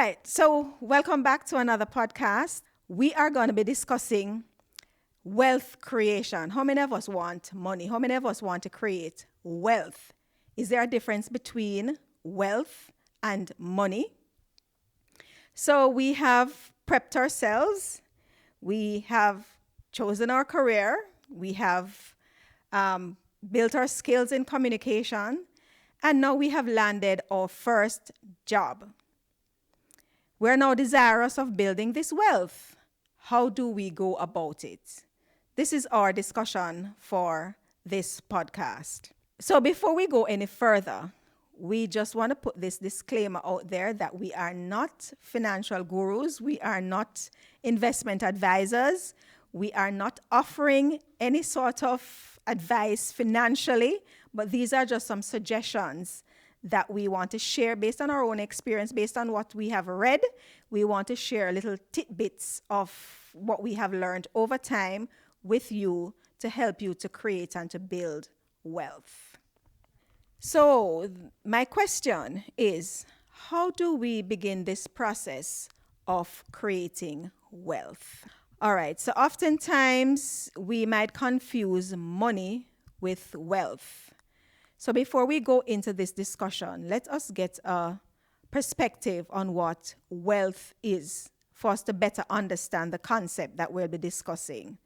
right, so welcome back to another podcast. We are going to be discussing wealth creation. How many of us want money? How many of us want to create wealth? Is there a difference between wealth and money? So we have prepped ourselves. We have chosen our career. We have built our skills in communication. And now we have landed our first job. We're now desirous of building this wealth. How do we go about it? This is our discussion for this podcast. So before we go any further, we just want to put this disclaimer out there that we are not financial gurus. We are not investment advisors. We are not offering any sort of advice financially, but these are just some suggestions that we want to share based on our own experience, based on what we have read. We want to share little tidbits of what we have learned over time with you to help you to create and to build wealth. So my question is, how do we begin this process of creating wealth? All right, so oftentimes we might confuse money with wealth. So before we go into this discussion, let us get a perspective on what wealth is for us to better understand the concept that we'll be discussing.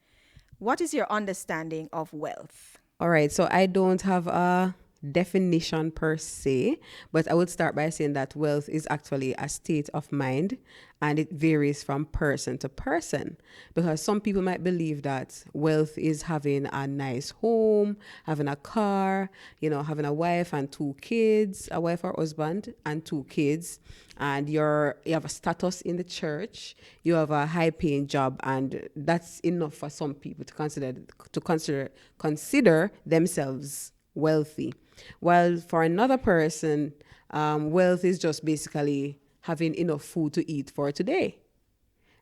What is your understanding of wealth? All right, so I don't have a definition per se, but I would start by saying that wealth is actually a state of mind, and it varies from person to person, because some people might believe that wealth is having a nice home, having a car, having a wife and two kids, a wife or husband and two kids, and you have a status in the church, you have a high paying job, and that's enough for some people to consider themselves wealthy. While for another person, wealth is just basically having enough food to eat for today,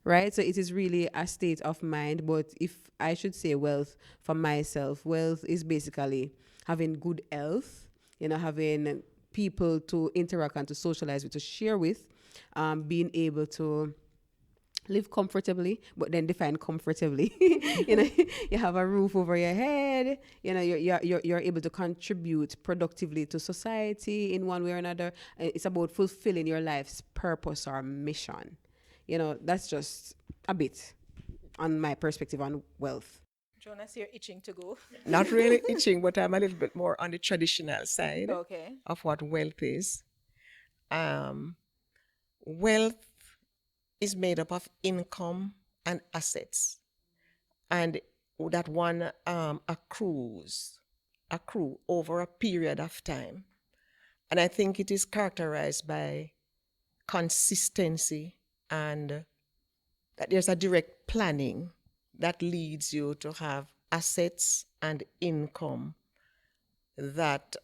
right? So it is really a state of mind. But if I should say wealth for myself, wealth is basically having good health, having people to interact and to socialize with, to share with, being able to live comfortably, but then define comfortably. You have a roof over your head. You're able to contribute productively to society in one way or another. It's about fulfilling your life's purpose or mission. That's just a bit on my perspective on wealth. Jonas, you're itching to go. Not really itching, but I'm a little bit more on the traditional side Okay. of what wealth is. Wealth is made up of income and assets, and that one accrue over a period of time. And I think it is characterized by consistency, and that there's a direct planning that leads you to have assets and income that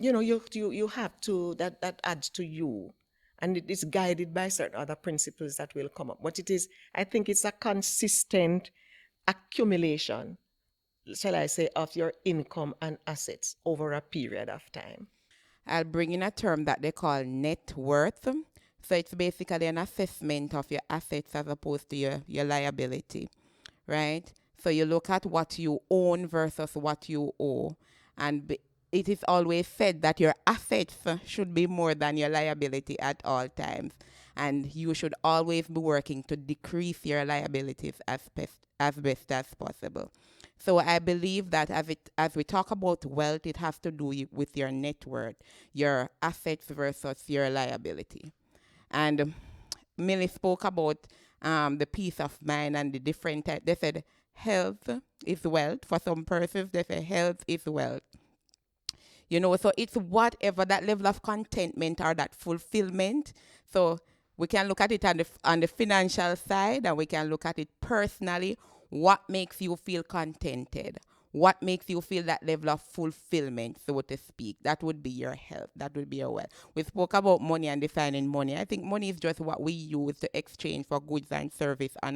you have to, that adds to you. And it is guided by certain other principles that will come up. But I think it's a consistent accumulation, shall I say, of your income and assets over a period of time. I'll bring in a term that they call net worth. So it's basically an assessment of your assets as opposed to your liability, right? So you look at what you own versus what you owe. And it is always said that your assets should be more than your liability at all times. And you should always be working to decrease your liabilities as best as possible. So I believe that as we talk about wealth, it has to do with your net worth, your assets versus your liability. And Millie spoke about the peace of mind and the different types. They said health is wealth. For some persons, they say health is wealth. So it's whatever that level of contentment or that fulfillment. So we can look at it on the financial side, and we can look at it personally. What makes you feel contented? What makes you feel that level of fulfillment, so to speak? That would be your health. That would be your wealth. We spoke about money and defining money. I think money is just what we use to exchange for goods and service on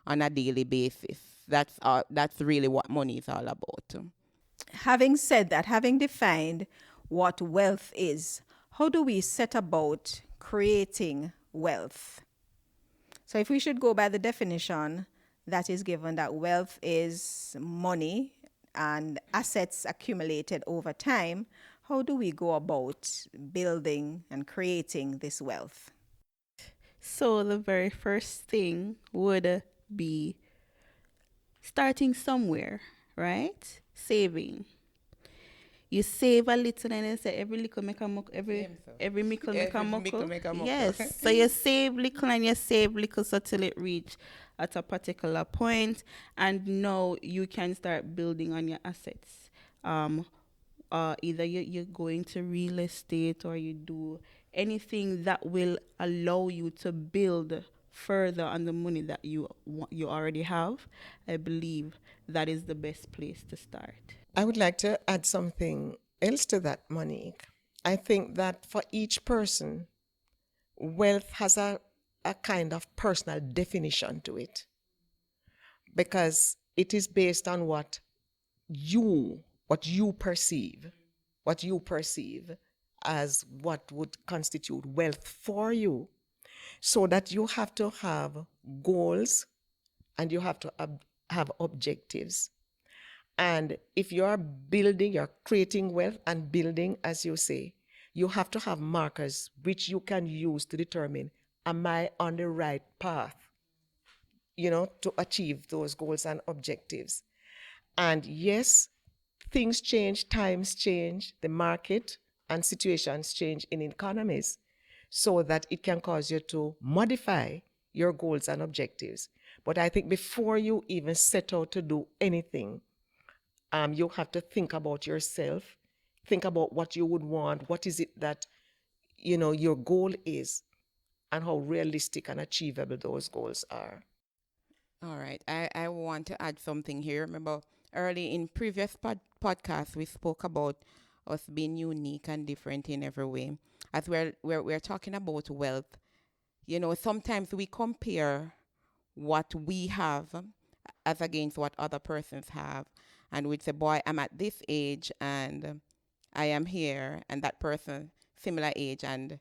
a daily basis. That's really what money is all about. Having said that, having defined what wealth is, how do we set about creating wealth? So if we should go by the definition that is given, that wealth is money and assets accumulated over time, how do we go about building and creating this wealth? So the very first thing would be starting somewhere, right? Saving. You save a little and you say every little make a muck, every mickle make a Every mickle muckle. make a muckle. Yes. So you save little and you save little so till it reach at a particular point, and now you can start building on your assets. Either you're going to real estate, or you do anything that will allow you to build further on the money that you already have. I believe that is the best place to start. I would like to add something else to that, Monique. I think that for each person, wealth has a kind of personal definition to it, because it is based on what you perceive as what would constitute wealth for you. So that you have to have goals and you have to have objectives. And if you're creating wealth and building, as you say, you have to have markers which you can use to determine, am I on the right path, to achieve those goals and objectives? And yes, things change, times change, the market and situations change in economies, so that it can cause you to modify your goals and objectives. But I think before you even set out to do anything, you have to think about yourself, think about what you would want, what is it that, your goal is, and how realistic and achievable those goals are. All right. I want to add something here. Remember, early in previous podcasts, we spoke about us being unique and different in every way. As we're talking about wealth, sometimes we compare what we have as against what other persons have. And we'd say, boy, I'm at this age and I am here, and that person, similar age, and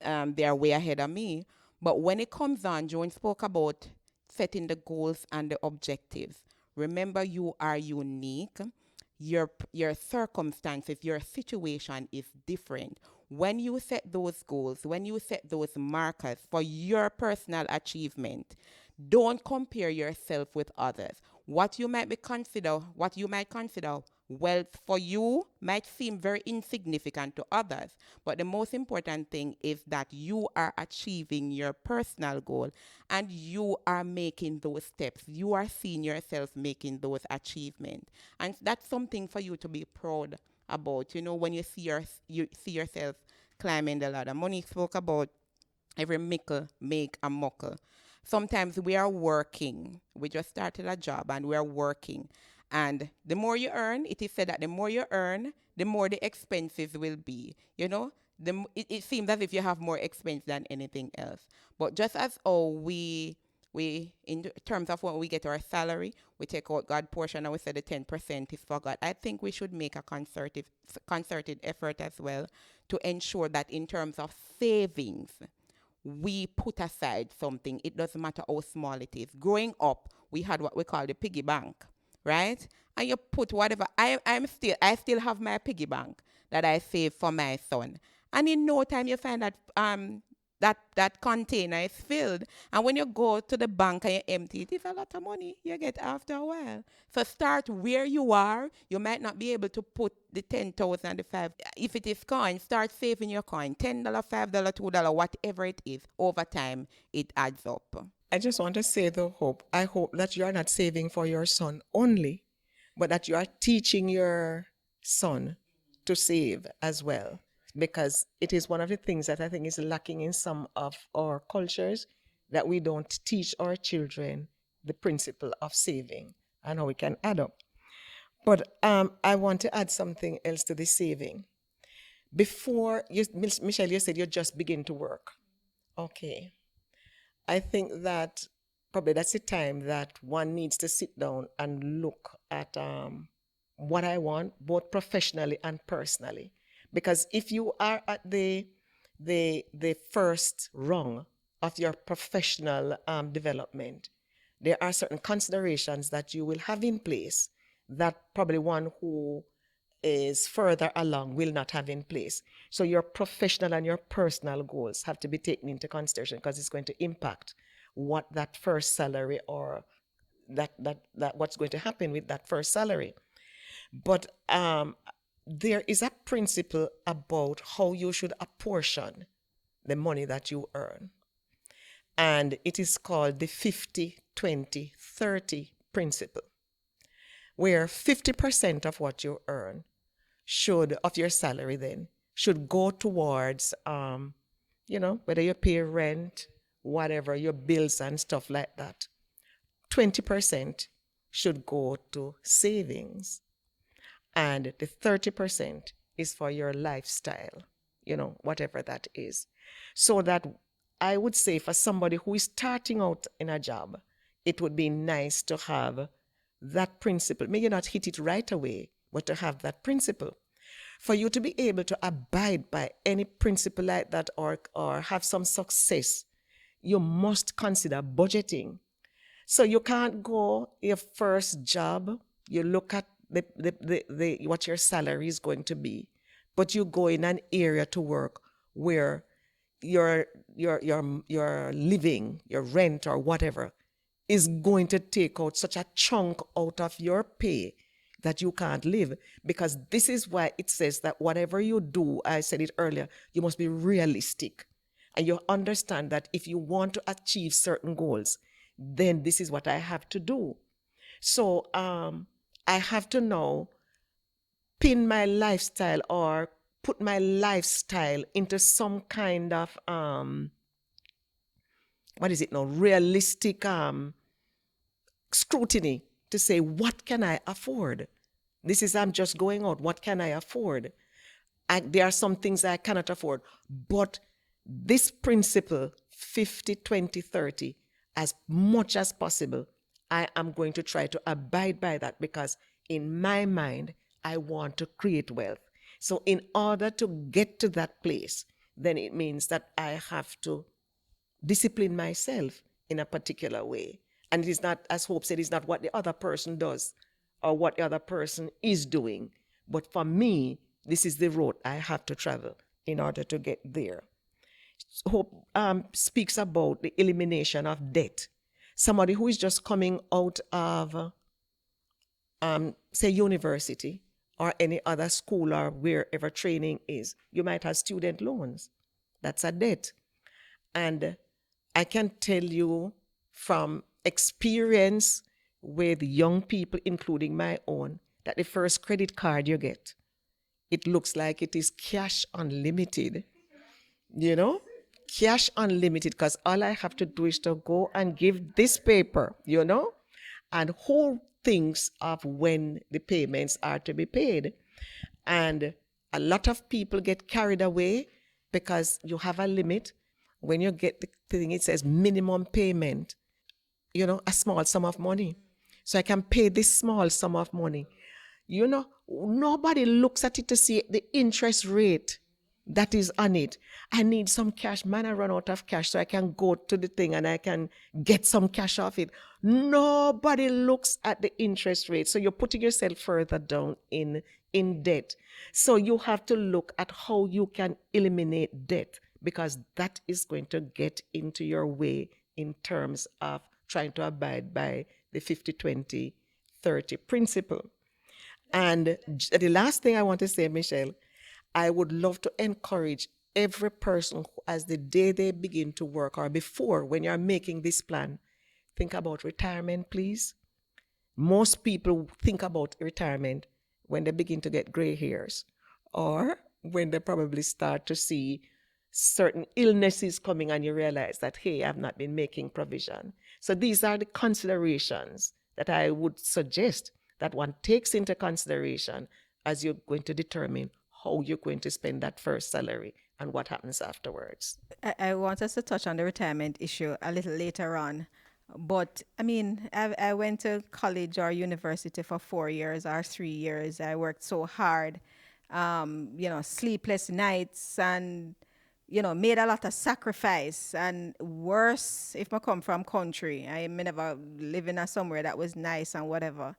they are way ahead of me. But when it comes on, Joan spoke about setting the goals and the objectives. Remember, you are unique. Your circumstances, your situation is different. When you set those goals, when you set those markers for your personal achievement, don't compare yourself with others. What you might consider wealth for you might seem very insignificant to others. But the most important thing is that you are achieving your personal goal and you are making those steps. You are seeing yourself making those achievements. And that's something for you to be proud about. When you see yourself climbing the ladder. Monique spoke about every mickle make a muckle. Sometimes we are working. We just started a job and we are working. And the more you earn, it is said that the more you earn, the more the expenses will be. It seems as if you have more expense than anything else. But just as we in terms of when we get our salary, we take out God portion and we say the 10% is for God. I think we should make a concerted effort as well to ensure that in terms of savings, we put aside something. It doesn't matter how small it is. Growing up, we had what we call the piggy bank, right? And you put whatever. I still have my piggy bank that I save for my son. And in no time you find that that container is filled. And when you go to the bank and you empty it, it's a lot of money you get after a while. So start where you are. You might not be able to put the 10,000 and the 5. If it is coin, start saving your coin. $10, $5, $2, whatever it is. Over time, it adds up. I just want to say I hope that you are not saving for your son only, but that you are teaching your son to save as well. Because it is one of the things that I think is lacking in some of our cultures, that we don't teach our children the principle of saving and how we can add up. But I want to add something else to the saving. Before, Michelle, you said you just begin to work. Okay. I think that probably that's the time that one needs to sit down and look at what I want, both professionally and personally. Because if you are at the the first rung of your professional development, there are certain considerations that you will have in place that probably one who is further along will not have in place. So your professional and your personal goals have to be taken into consideration because it's going to impact what that first salary or that what's going to happen with that first salary. But there is a principle about how you should apportion the money that you earn. And it is called the 50-20-30 principle, where 50% of what you earn of your salary then, should go towards, whether you pay rent, whatever, your bills and stuff like that. 20% should go to savings. And the 30% is for your lifestyle, whatever that is. So that I would say for somebody who is starting out in a job, it would be nice to have that principle. May you not hit it right away, but to have that principle. For you to be able to abide by any principle like that or have some success, you must consider budgeting. So you can't go your first job, you look at the what your salary is going to be, but you go in an area to work where your living, your rent or whatever is going to take out such a chunk out of your pay that you can't live. Because this is why it says that whatever you do, I said it earlier, you must be realistic. And you understand that if you want to achieve certain goals, then this is what I have to do. So I have to now pin my lifestyle or put my lifestyle into some kind of realistic scrutiny to say, what can I afford? I'm just going out. What can I afford? There are some things I cannot afford. But this principle, 50-20-30, as much as possible, I am going to try to abide by that because in my mind, I want to create wealth. So in order to get to that place, then it means that I have to discipline myself in a particular way. And it is not, as Hope said, it's not what the other person does or what the other person is doing. But for me, this is the road I have to travel in order to get there. Hope speaks about the elimination of debt. Somebody who is just coming out of, say, university or any other school or wherever training is, you might have student loans. That's a debt. And I can tell you from experience with young people, including my own, that the first credit card you get, it looks like it is cash unlimited, cash unlimited, because all I have to do is to go and give this paper, and who thinks of when the payments are to be paid. And a lot of people get carried away because you have a limit. When you get the thing, it says minimum payment, a small sum of money. So I can pay this small sum of money. Nobody looks at it to see the interest rate that is on it. I need some cash. Man, I run out of cash, so I can go to the thing and I can get some cash off it. Nobody looks at the interest rate. So you're putting yourself further down in debt. So you have to look at how you can eliminate debt, because that is going to get into your way in terms of trying to abide by the 50-20-30 principle. And the last thing I want to say, Michelle, I would love to encourage every person who, as the day they begin to work or before, when you're making this plan, think about retirement, please. Most people think about retirement when they begin to get gray hairs or when they probably start to see certain illnesses coming and you realize that, hey, I've not been making provision. So these are the considerations that I would suggest that one takes into consideration as you're going to determine how you're going to spend that first salary and what happens afterwards. I want us to touch on the retirement issue a little later on. But I mean, I went to college or university for 4 years or 3 years. I worked so hard, sleepless nights and made a lot of sacrifice. And worse, if I come from country, I may never live in a somewhere that was nice and whatever.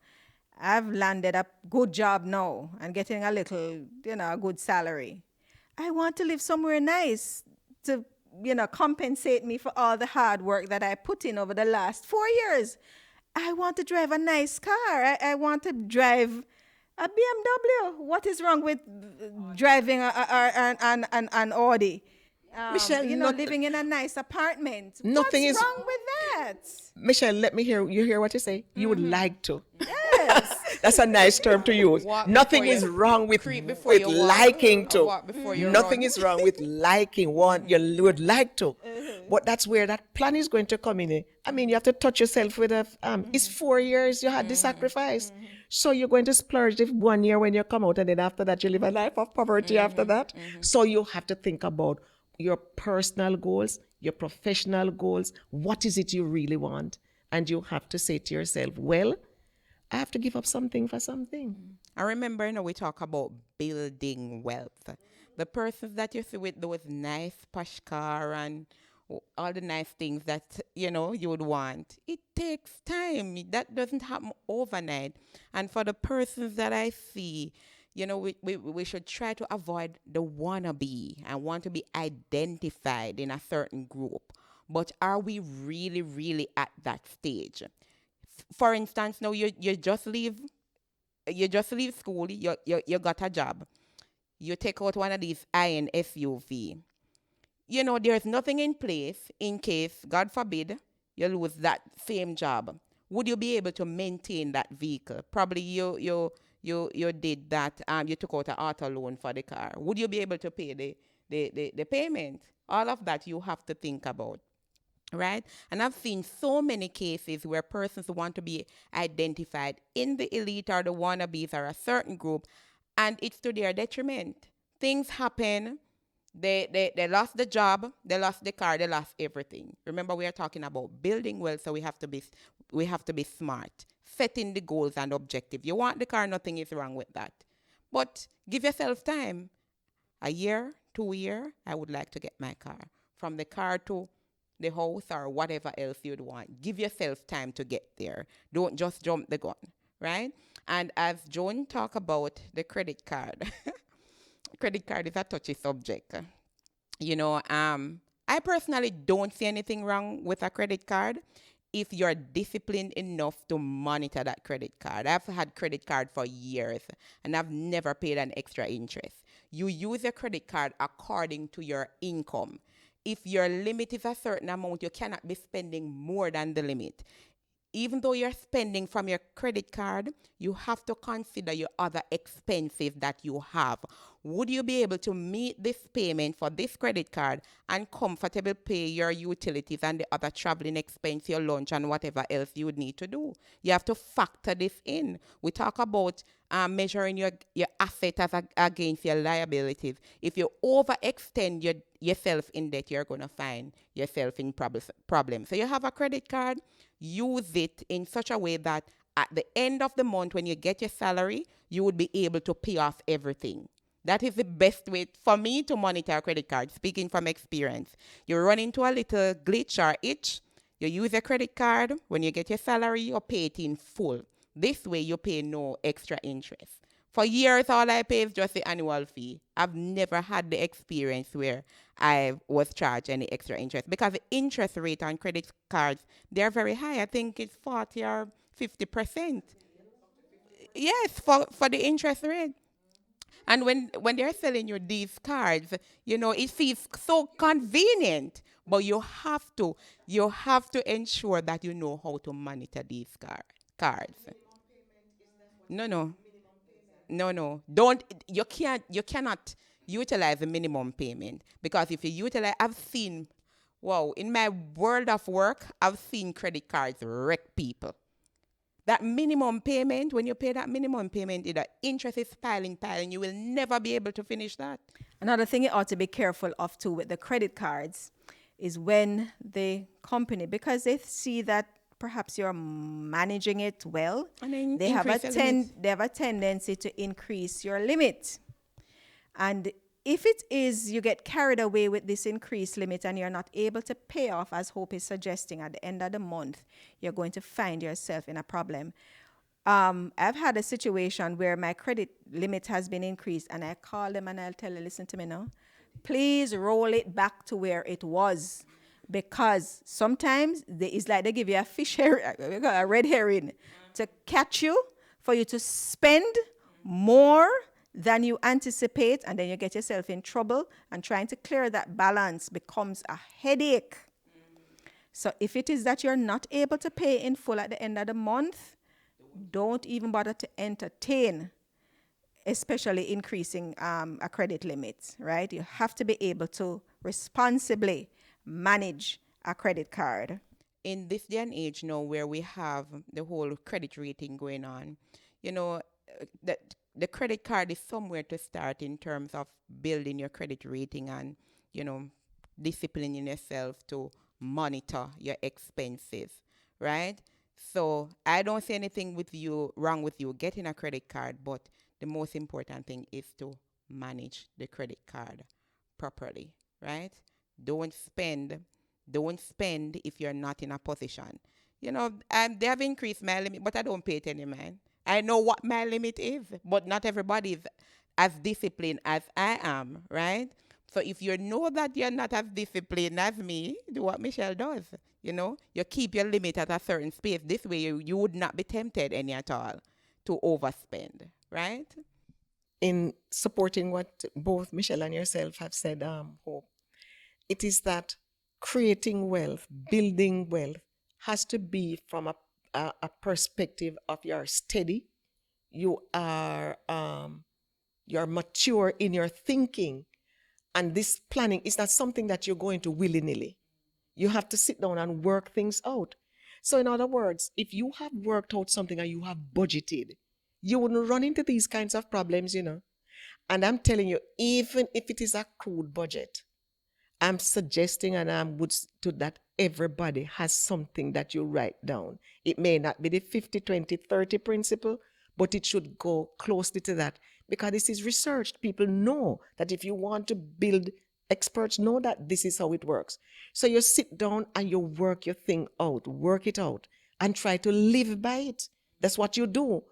I've landed a good job now and getting a little, a good salary. I want to live somewhere nice to, compensate me for all the hard work that I put in over the last 4 years. I want to drive a nice car. I want to drive a BMW. What is wrong with driving an Audi? Michelle, Living in a nice apartment. Nothing What's is- wrong with that? Michelle, let me hear what you say. You would like to. Yes. That's a nice term to use. Walk Nothing before is you wrong with creep before you walk, liking or to. walk before you Nothing run. is wrong with liking. You would like to. But that's where that plan is going to come in. I mean, you have to touch yourself with it's 4 years you had the sacrifice. So you're going to splurge if 1 year when you come out, and then after that you live a life of poverty after that. So you have to think about your personal goals, your professional goals. What is it you really want? And you have to say to yourself, well, I have to give up something for something. I remember, we talk about building wealth. The persons that you see with those nice posh car and all the nice things that, you would want, it takes time. That doesn't happen overnight. And for the persons that I see, we should try to avoid the wannabe and want to be identified in a certain group. But are we really, really at that stage? For instance, now you just leave school, you got a job. You take out one of these iron SUV. There's nothing in place in case, God forbid, you lose that same job. Would you be able to maintain that vehicle? Probably you did that. You took out an auto loan for the car. Would you be able to pay the payment? All of that you have to think about. Right? And I've seen so many cases where persons want to be identified in the elite or the wannabes or a certain group, and it's to their detriment. Things happen. They lost the job, they lost the car, they lost everything. Remember, we are talking about building wealth, so we have to be smart, setting the goals and objectives. You want the car, nothing is wrong with that. But give yourself time. A year, 2 years, I would like to get my car. From the car to the house or whatever else you'd want. Give yourself time to get there. Don't just jump the gun, right? And as Joan talked about the credit card, credit card is a touchy subject. I personally don't see anything wrong with a credit card if you're disciplined enough to monitor that credit card. I've had credit card for years and I've never paid an extra interest. You use your credit card according to your income. If your limit is a certain amount, you cannot be spending more than the limit. Even though you're spending from your credit card, you have to consider your other expenses that you have. Would you be able to meet this payment for this credit card and comfortably pay your utilities and the other traveling expense, your lunch and whatever else you would need to do? You have to factor this in. We talk about measuring your asset against your liabilities. If you overextend yourself in debt, you're going to find yourself in problems. So you have a credit card, use it in such a way that at the end of the month, when you get your salary, you would be able to pay off everything. That is the best way for me to monitor a credit card, speaking from experience. You run into a little glitch or itch, you use a credit card, when you get your salary, you pay it in full. This way, you pay no extra interest. For years, all I pay is just the annual fee. I've never had the experience where I was charged any extra interest because the interest rate on credit cards, they're very high. I think it's 40 or 50%. Yes, for the interest rate. And when they're selling you these cards, it feels so convenient. But you have to ensure that you know how to monitor these cards. No. You cannot utilize the minimum payment because if you utilize, in my world of work, I've seen credit cards wreck people. That minimum payment, when you pay that minimum payment, the interest is piling, you will never be able to finish that. Another thing you ought to be careful of too with the credit cards is when the company, because they see that perhaps you're managing it well, And they have a tendency to increase your limit. And if it is you get carried away with this increased limit and you're not able to pay off, as Hope is suggesting, at the end of the month, you're going to find yourself in a problem. I've had a situation where my credit limit has been increased, and I call them and I'll tell them, listen to me now, please roll it back to where it was. Because sometimes it's like they give you a a red herring to catch you, for you to spend more than you anticipate, and then you get yourself in trouble, and trying to clear that balance becomes a headache. So if it is that you're not able to pay in full at the end of the month, don't even bother to entertain, especially increasing a credit limit, right? You have to be able to responsibly manage a credit card. In this day and age now, where we have the whole credit rating going on, you know, the credit card is somewhere to start in terms of building your credit rating and, you know, disciplining yourself to monitor your expenses, right? So I don't see anything wrong with you getting a credit card, but the most important thing is to manage the credit card properly, right? Don't spend if you're not in a position. You know, they have increased my limit, but I don't pay it any man. I know what my limit is, but not everybody is as disciplined as I am, right? So if you know that you're not as disciplined as me, do what Michelle does. You know, you keep your limit at a certain space. This way you would not be tempted any at all to overspend, right? In supporting what both Michelle and yourself have said, Hope, it is that creating wealth, building wealth, has to be from a perspective of you're steady, you're mature in your thinking, and this planning is not something that you're going to willy-nilly. You have to sit down and work things out. So in other words, if you have worked out something and you have budgeted, you wouldn't run into these kinds of problems, you know. And I'm telling you, even if it is a crude budget, I'm suggesting and I would to that everybody has something that you write down. It may not be the 50-20-30 principle, but it should go closely to that, because this is researched. People know that if you want to build, experts know that this is how it works. So you sit down and you work your thing out, work it out, and try to live by it. That's what you do.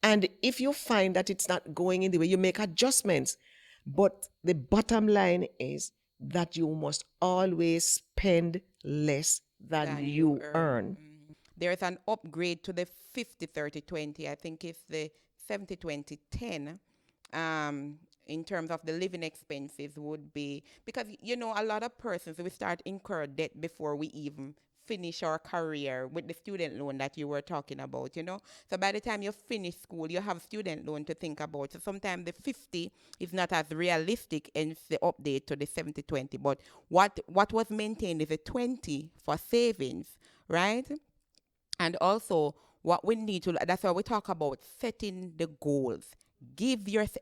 And if you find that it's not going in the way, you make adjustments. But the bottom line is that you must always spend less than you earn. There's an upgrade to the 50-30-20. I think it's the 70-20-10. In terms of the living expenses would be, because, you know, a lot of persons, we start incur debt before we even finish our career with the student loan that you were talking about, you know. So by the time you finish school, you have student loan to think about. So sometimes the 50 is not as realistic, and it's the update to the 70-20. But what was maintained is a 20 for savings, right? And also what we need to, that's why we talk about setting the goals.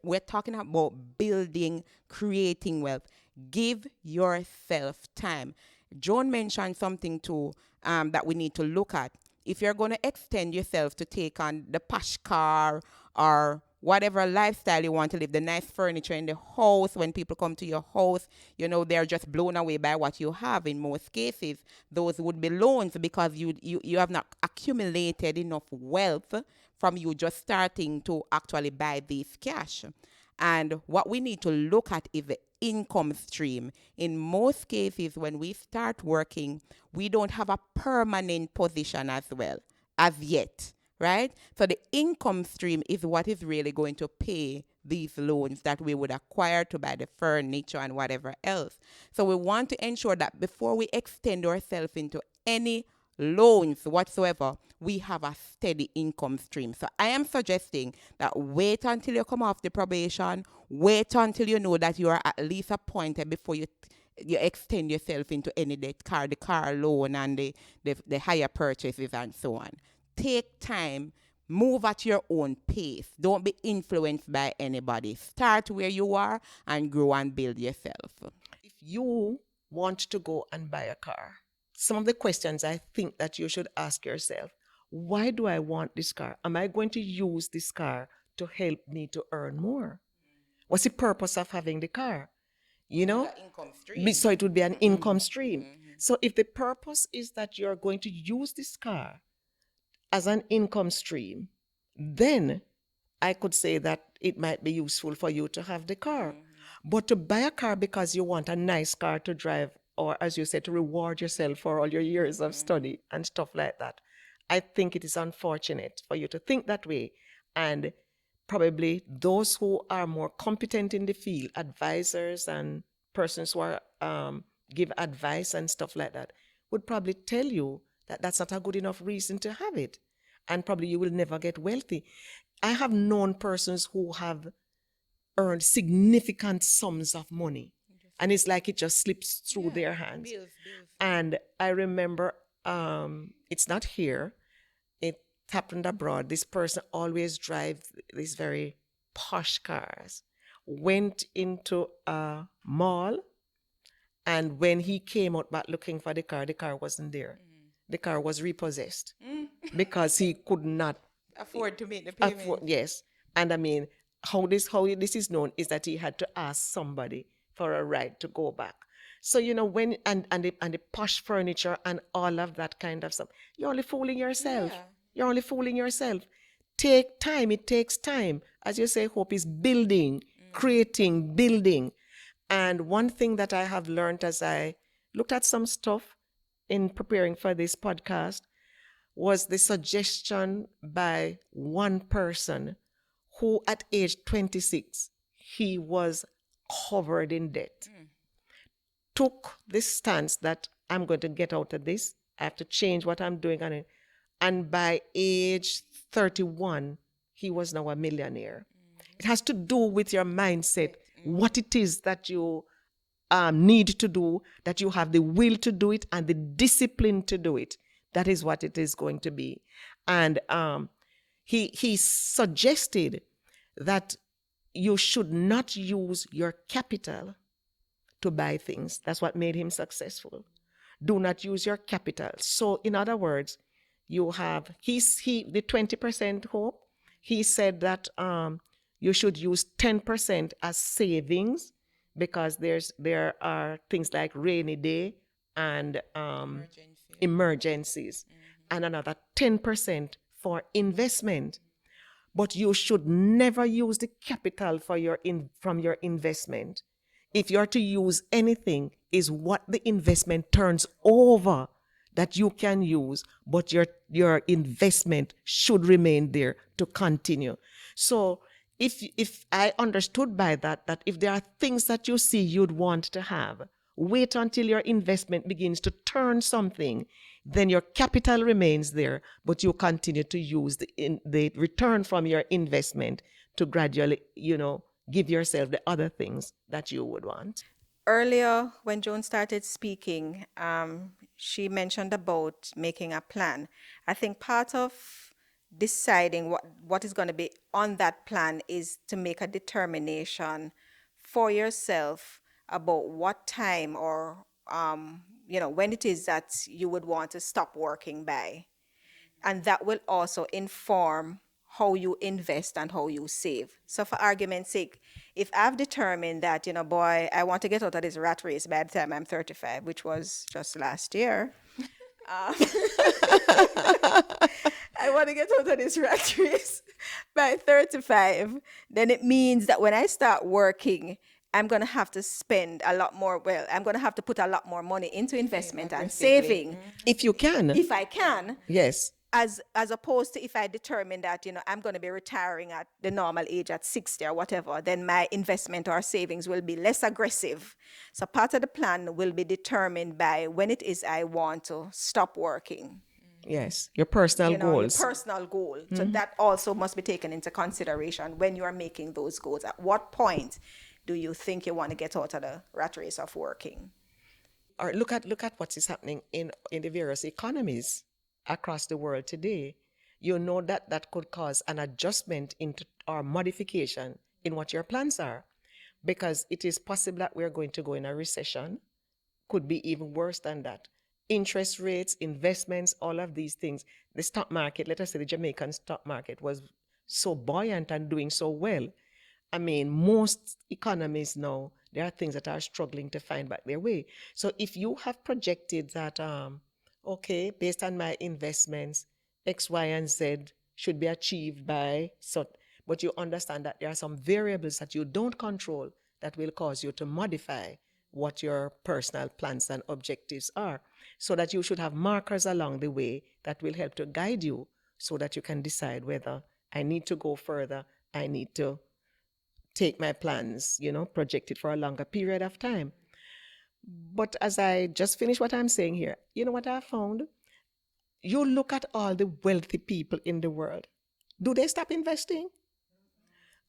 We're talking about building, creating wealth. Give yourself time. Joan mentioned something too that we need to look at. If you're going to extend yourself to take on the posh car or whatever lifestyle you want to live, the nice furniture in the house, when people come to your house, you know, they're just blown away by what you have. In most cases, those would be loans, because you have not accumulated enough wealth from you just starting to actually buy this cash. And what we need to look at is the income stream. In most cases, when we start working, we don't have a permanent position as well, as yet, right? So the income stream is what is really going to pay these loans that we would acquire to buy the furniture and whatever else. So we want to ensure that before we extend ourselves into any loans whatsoever, we have a steady income stream. So I am suggesting that wait until you come off the probation, wait until you know that you are at least appointed before you extend yourself into any debt, the car loan and the higher purchases and so on. Take time, move at your own pace. Don't be influenced by anybody. Start where you are and grow and build yourself. If you want to go and buy a car, some of the questions I think that you should ask yourself: why do I want this car? Am I going to use this car to help me to earn more? What's the purpose of having the car? you know? That income stream. So it would be an income stream. So if the purpose is that you're going to use this car as an income stream, then I could say that it might be useful for you to have the car. But to buy a car because you want a nice car to drive, or as you said, to reward yourself for all your years of study and stuff like that, I think it is unfortunate for you to think that way. And probably those who are more competent in the field, advisors and persons who are give advice and stuff like that, would probably tell you that that's not a good enough reason to have it, and probably you will never get wealthy. I have known persons who have earned significant sums of money, and it's like it just slips through their hands. Bills. And I remember, it's not here, it happened abroad. This person always drives these very posh cars, went into a mall, and when he came out back looking for the car wasn't there. The car was repossessed because he could not Afford to make the payment. yes. And I mean, how this is known is that he had to ask somebody for a ride to go back. So when and the posh furniture and all of that kind of stuff, you're only fooling yourself. Yeah. You're only fooling yourself. Take time. It takes time. As you say, hope is building, creating, building. And one thing that I have learned as I looked at some stuff in preparing for this podcast was the suggestion by one person who at age 26, he was covered in debt. Took this stance that I'm going to get out of this. I have to change what I'm doing. And by age 31, he was now a millionaire. It has to do with your mindset, what it is that you need to do, that you have the will to do it and the discipline to do it. That is what it is going to be. And he suggested that you should not use your capital to buy things. That's what made him successful. Do not use your capital. So in other words, you have the 20% hope. He said that you should use 10% as savings, because there are things like rainy day and emergencies, and another 10% for investment. But you should never use the capital from your investment. If you're to use anything, is what the investment turns over that you can use, but your investment should remain there to continue. So if I understood by that if there are things that you see you'd want to have, wait until your investment begins to turn something, then your capital remains there, but you continue to use the return from your investment to gradually, give yourself the other things that you would want. Earlier, when Joan started speaking, she mentioned about making a plan. I think part of deciding what is going to be on that plan is to make a determination for yourself about what time or when it is that you would want to stop working by. And that will also inform how you invest and how you save. So for argument's sake, if I've determined that, boy, I want to get out of this rat race by the time I'm 35, which was just last year, I want to get out of this rat race by 35, then it means that when I start working, I'm going to have to spend a lot more, I'm going to have to put a lot more money into investment and saving. If you can. If I can. Yes. As opposed to if I determine that, I'm going to be retiring at the normal age at 60 or whatever, then my investment or savings will be less aggressive. So part of the plan will be determined by when it is I want to stop working. Yes, your personal goals. Your personal goal. So that also must be taken into consideration when you are making those goals. At what point do you think you want to get out of the rat race of working? Or look at what is happening in the various economies across the world today. That could cause an adjustment or modification in what your plans are, because it is possible that we're going to go in a recession, could be even worse than that. Interest rates, investments, all of these things. The stock market, let us say the Jamaican stock market, was so buoyant and doing so well. I mean, most economies now, there are things that are struggling to find back their way. So if you have projected that, okay, based on my investments, X, Y, and Z should be achieved by so, but you understand that there are some variables that you don't control that will cause you to modify what your personal plans and objectives are, so that you should have markers along the way that will help to guide you so that you can decide whether I need to go further, I need to take my plans, project it for a longer period of time. But as I just finished what I'm saying here, you know what I found? You look at all the wealthy people in the world. Do they stop investing?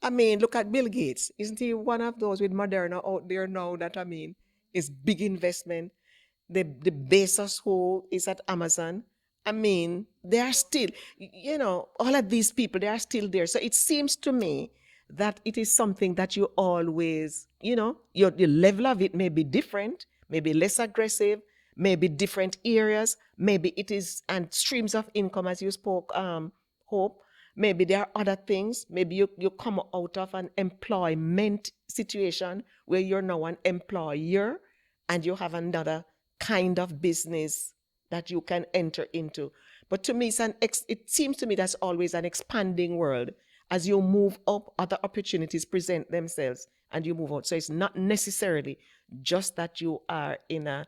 I mean, look at Bill Gates. Isn't he one of those with Moderna out there now that, is big investment? The Bezos who is at Amazon. I mean, they are still, all of these people, they are still there. So it seems to me that it is something that you always, your level of it may be different, maybe less aggressive, maybe different areas, maybe it is, and streams of income as you spoke, Hope. Maybe there are other things. Maybe you come out of an employment situation where you're now an employer and you have another kind of business that you can enter into. But to me, it seems to me that's always an expanding world. As you move up, other opportunities present themselves and you move out. So it's not necessarily just that you're an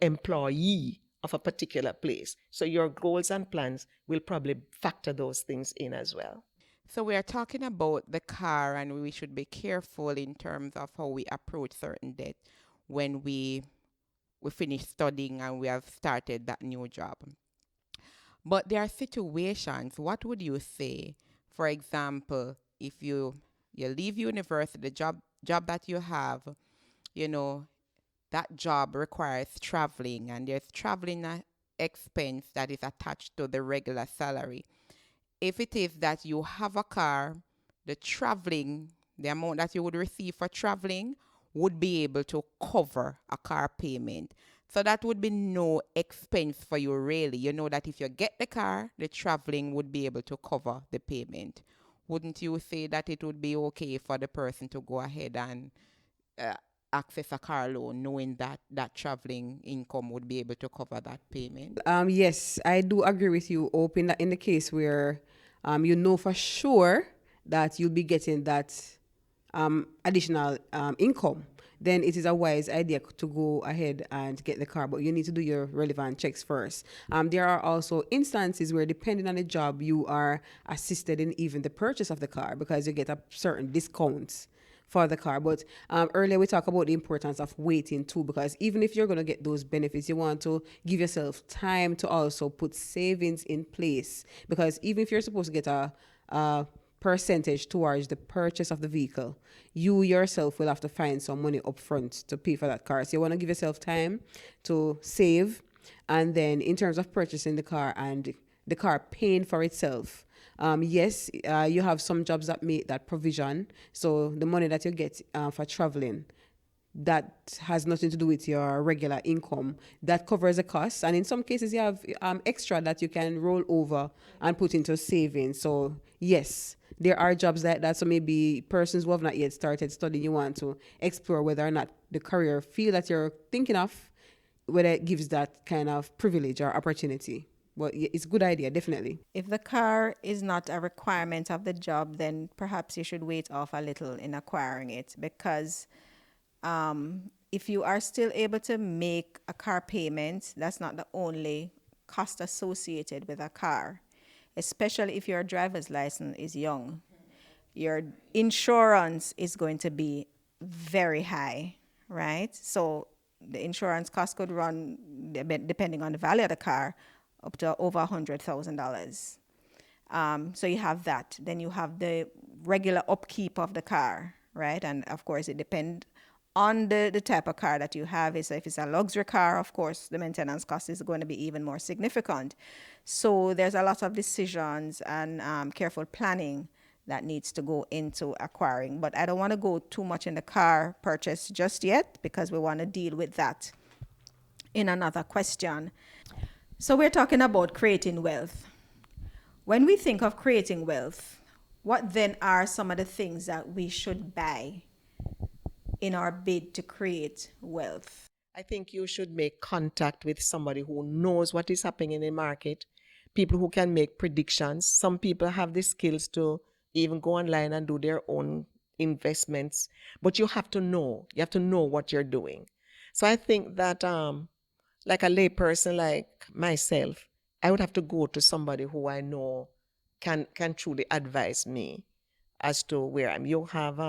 employee of a particular place. So your goals and plans will probably factor those things in as well. So we are talking about the car, and we should be careful in terms of how we approach certain debt when we finish studying and we have started that new job. But there are situations, what would you say? For example, if you leave university, the job that you have, that job requires traveling, and there's traveling expense that is attached to the regular salary. If it is that you have a car, the amount that you would receive for traveling would be able to cover a car payment. So that would be no expense for you, really. You know that if you get the car, the traveling would be able to cover the payment. Wouldn't you say that it would be okay for the person to go ahead and access a car loan, knowing that traveling income would be able to cover that payment? Yes, I do agree with you, Hope, in the case where you know for sure that you'll be getting that additional income, then it is a wise idea to go ahead and get the car, but you need to do your relevant checks first. There are also instances where, depending on the job, you are assisted in even the purchase of the car because you get a certain discounts for the car. But earlier we talked about the importance of waiting too, because even if you're going to get those benefits, you want to give yourself time to also put savings in place, because even if you're supposed to get a percentage towards the purchase of the vehicle, you yourself will have to find some money up front to pay for that car. So you want to give yourself time to save, and then in terms of purchasing the car and the car paying for itself, yes, you have some jobs that make that provision. So the money that you get for traveling, that has nothing to do with your regular income, that covers the costs. And in some cases you have extra that you can roll over and put into savings. So yes, there are jobs like that. So maybe persons who have not yet started studying, you want to explore whether or not the career field that you're thinking of, whether it gives that kind of privilege or opportunity. Well, it's a good idea, definitely. If the car is not a requirement of the job, then perhaps you should wait off a little in acquiring it, because if you are still able to make a car payment, that's not the only cost associated with a car, especially if your driver's license is young. Your insurance is going to be very high, right? So the insurance cost could run, depending on the value of the car, up to over $100,000. So you have that. Then you have the regular upkeep of the car, right? And of course, it depends on the type of car that you have. So if it's a luxury car, of course, the maintenance cost is going to be even more significant. So there's a lot of decisions and careful planning that needs to go into acquiring. But I don't want to go too much in the car purchase just yet, because we want to deal with that in another question. So we're talking about creating wealth. When we think of creating wealth, what then are some of the things that we should buy in our bid to create wealth? I think you should make contact with somebody who knows what is happening in the market, people who can make predictions. Some people have the skills to even go online and do their own investments, but you have to know. You have to know what you're doing. So I think that like a layperson like myself, I would have to go to somebody who I know can truly advise me as to where I'm. You have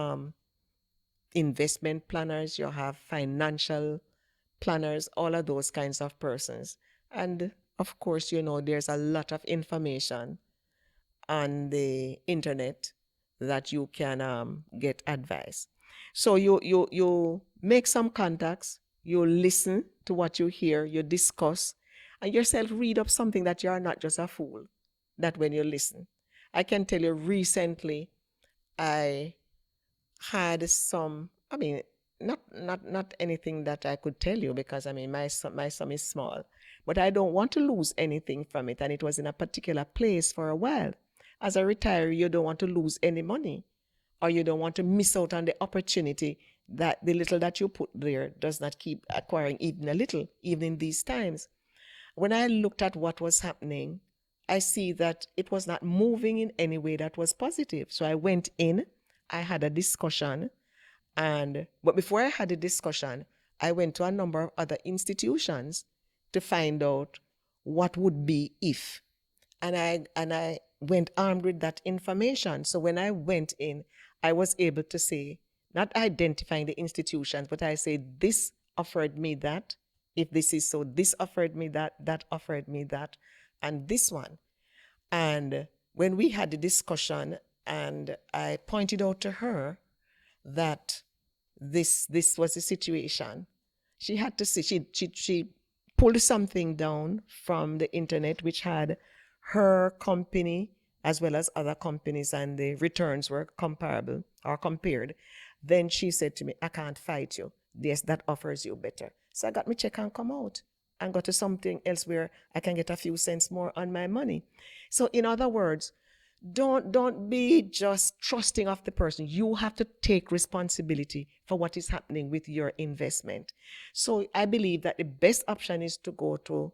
investment planners, you have financial planners, all of those kinds of persons. And of course, there's a lot of information on the internet that you can get advice. So you make some contacts, you listen to what you hear, you discuss, and yourself read up something that you are not just a fool. That when you listen, I can tell you recently, I had some. I mean, not anything that I could tell you because I mean my son is small, but I don't want to lose anything from it, and it was in a particular place for a while. As a retiree, you don't want to lose any money, or you don't want to miss out on the opportunity that the little that you put there does not keep acquiring even a little, even in these times. When I looked at what was happening, I see that it was not moving in any way that was positive. So I went in, I had a discussion, but before I had a discussion, I went to a number of other institutions to find out what would be if. And I went armed with that information. So when I went in, I was able to say, not identifying the institutions, but I said, this offered me that. If this is so, this offered me that, that offered me that, and this one. And when we had the discussion, and I pointed out to her that this was the situation, she had to see, she pulled something down from the internet which had her company as well as other companies, and the returns were comparable or compared. Then she said to me, I can't fight you. Yes, that offers you better. So I got my check and come out and go to something else where I can get a few cents more on my money. So in other words, don't be just trusting of the person. You have to take responsibility for what is happening with your investment. So I believe that the best option is to go to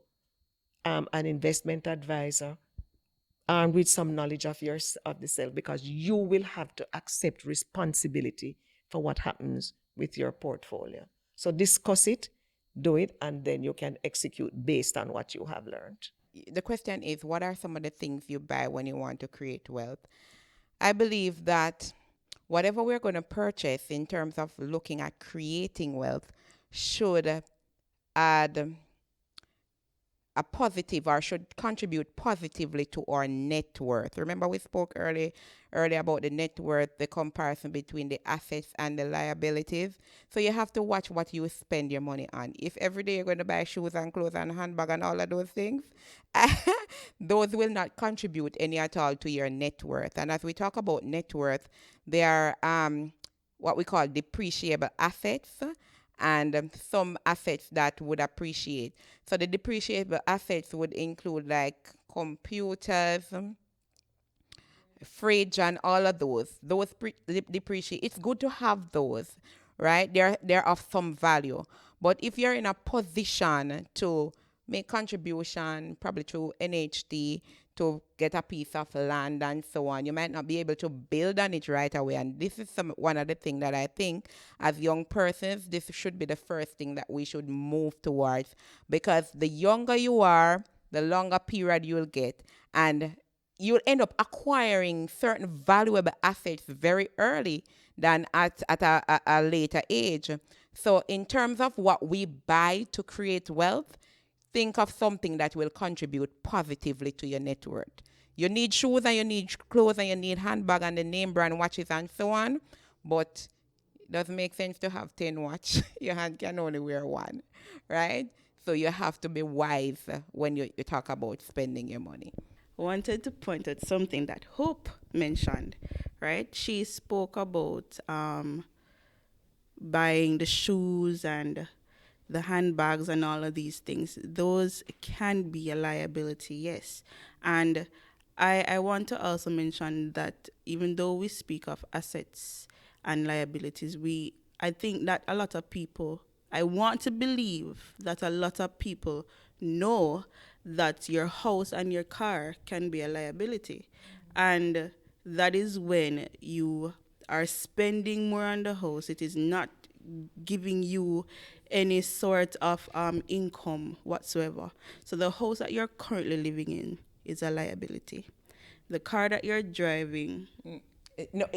an investment advisor armed with some knowledge of the self, because you will have to accept responsibility for what happens with your portfolio. So discuss it, do it, and then you can execute based on what you have learned. The question is, what are some of the things you buy when you want to create wealth? I believe that whatever we're going to purchase in terms of looking at creating wealth should add a positive or should contribute positively to our net worth. Remember we spoke earlier about the net worth, the comparison between the assets and the liabilities. So you have to watch what you spend your money on. If every day you're going to buy shoes and clothes and handbag and all of those things, those will not contribute any at all to your net worth. And as we talk about net worth, there are what we call depreciable assets and some assets that would appreciate. So the depreciable assets would include like computers, fridge, and all of those. Those depreciate. It's good to have those, right? They're of some value. But if you're in a position to make contribution, probably through NHT, to get a piece of land and so on, you might not be able to build on it right away. And this is one of the things that I think as young persons, this should be the first thing that we should move towards, because the younger you are, the longer period you'll get, and you'll end up acquiring certain valuable assets very early than at a later age. So in terms of what we buy to create wealth, think of something that will contribute positively to your net worth. You need shoes and you need clothes and you need handbag and the name brand watches and so on, but it doesn't make sense to have 10 watch. Your hand can only wear one, right? So you have to be wise when you talk about spending your money. Wanted to point out something that Hope mentioned, right? She spoke about buying the shoes and the handbags and all of these things. Those can be a liability, yes. And I want to also mention that even though we speak of assets and liabilities, we I think that a lot of people, I want to believe that a lot of people know that your house and your car can be a liability. And that is when you are spending more on the house. It is not giving you any sort of income whatsoever. So the house that you're currently living in is a liability. The car that you're driving, No,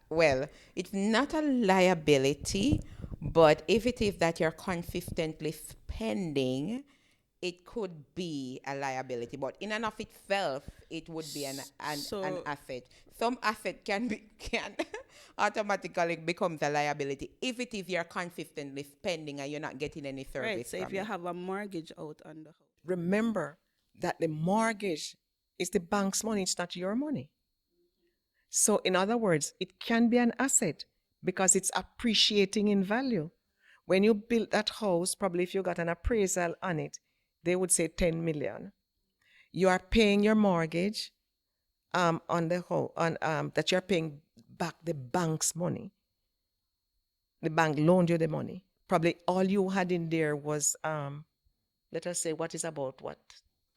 well, it's not a liability, but if it is that you're consistently spending, it could be a liability. But in and of itself, it would be an So- asset. Some asset can automatically becomes a liability if it is you're consistently spending and you're not getting any service right? So from if you it. have a mortgage out on the house, Remember that the mortgage is the bank's money, it's not your money. So, in other words, it can be an asset because it's appreciating in value. When you built that house, probably if you got an appraisal on it, they would say 10 million. You are paying your mortgage on the whole, on that you're paying back the bank's money. The bank loaned you the money. Probably all you had in there was let us say what is about what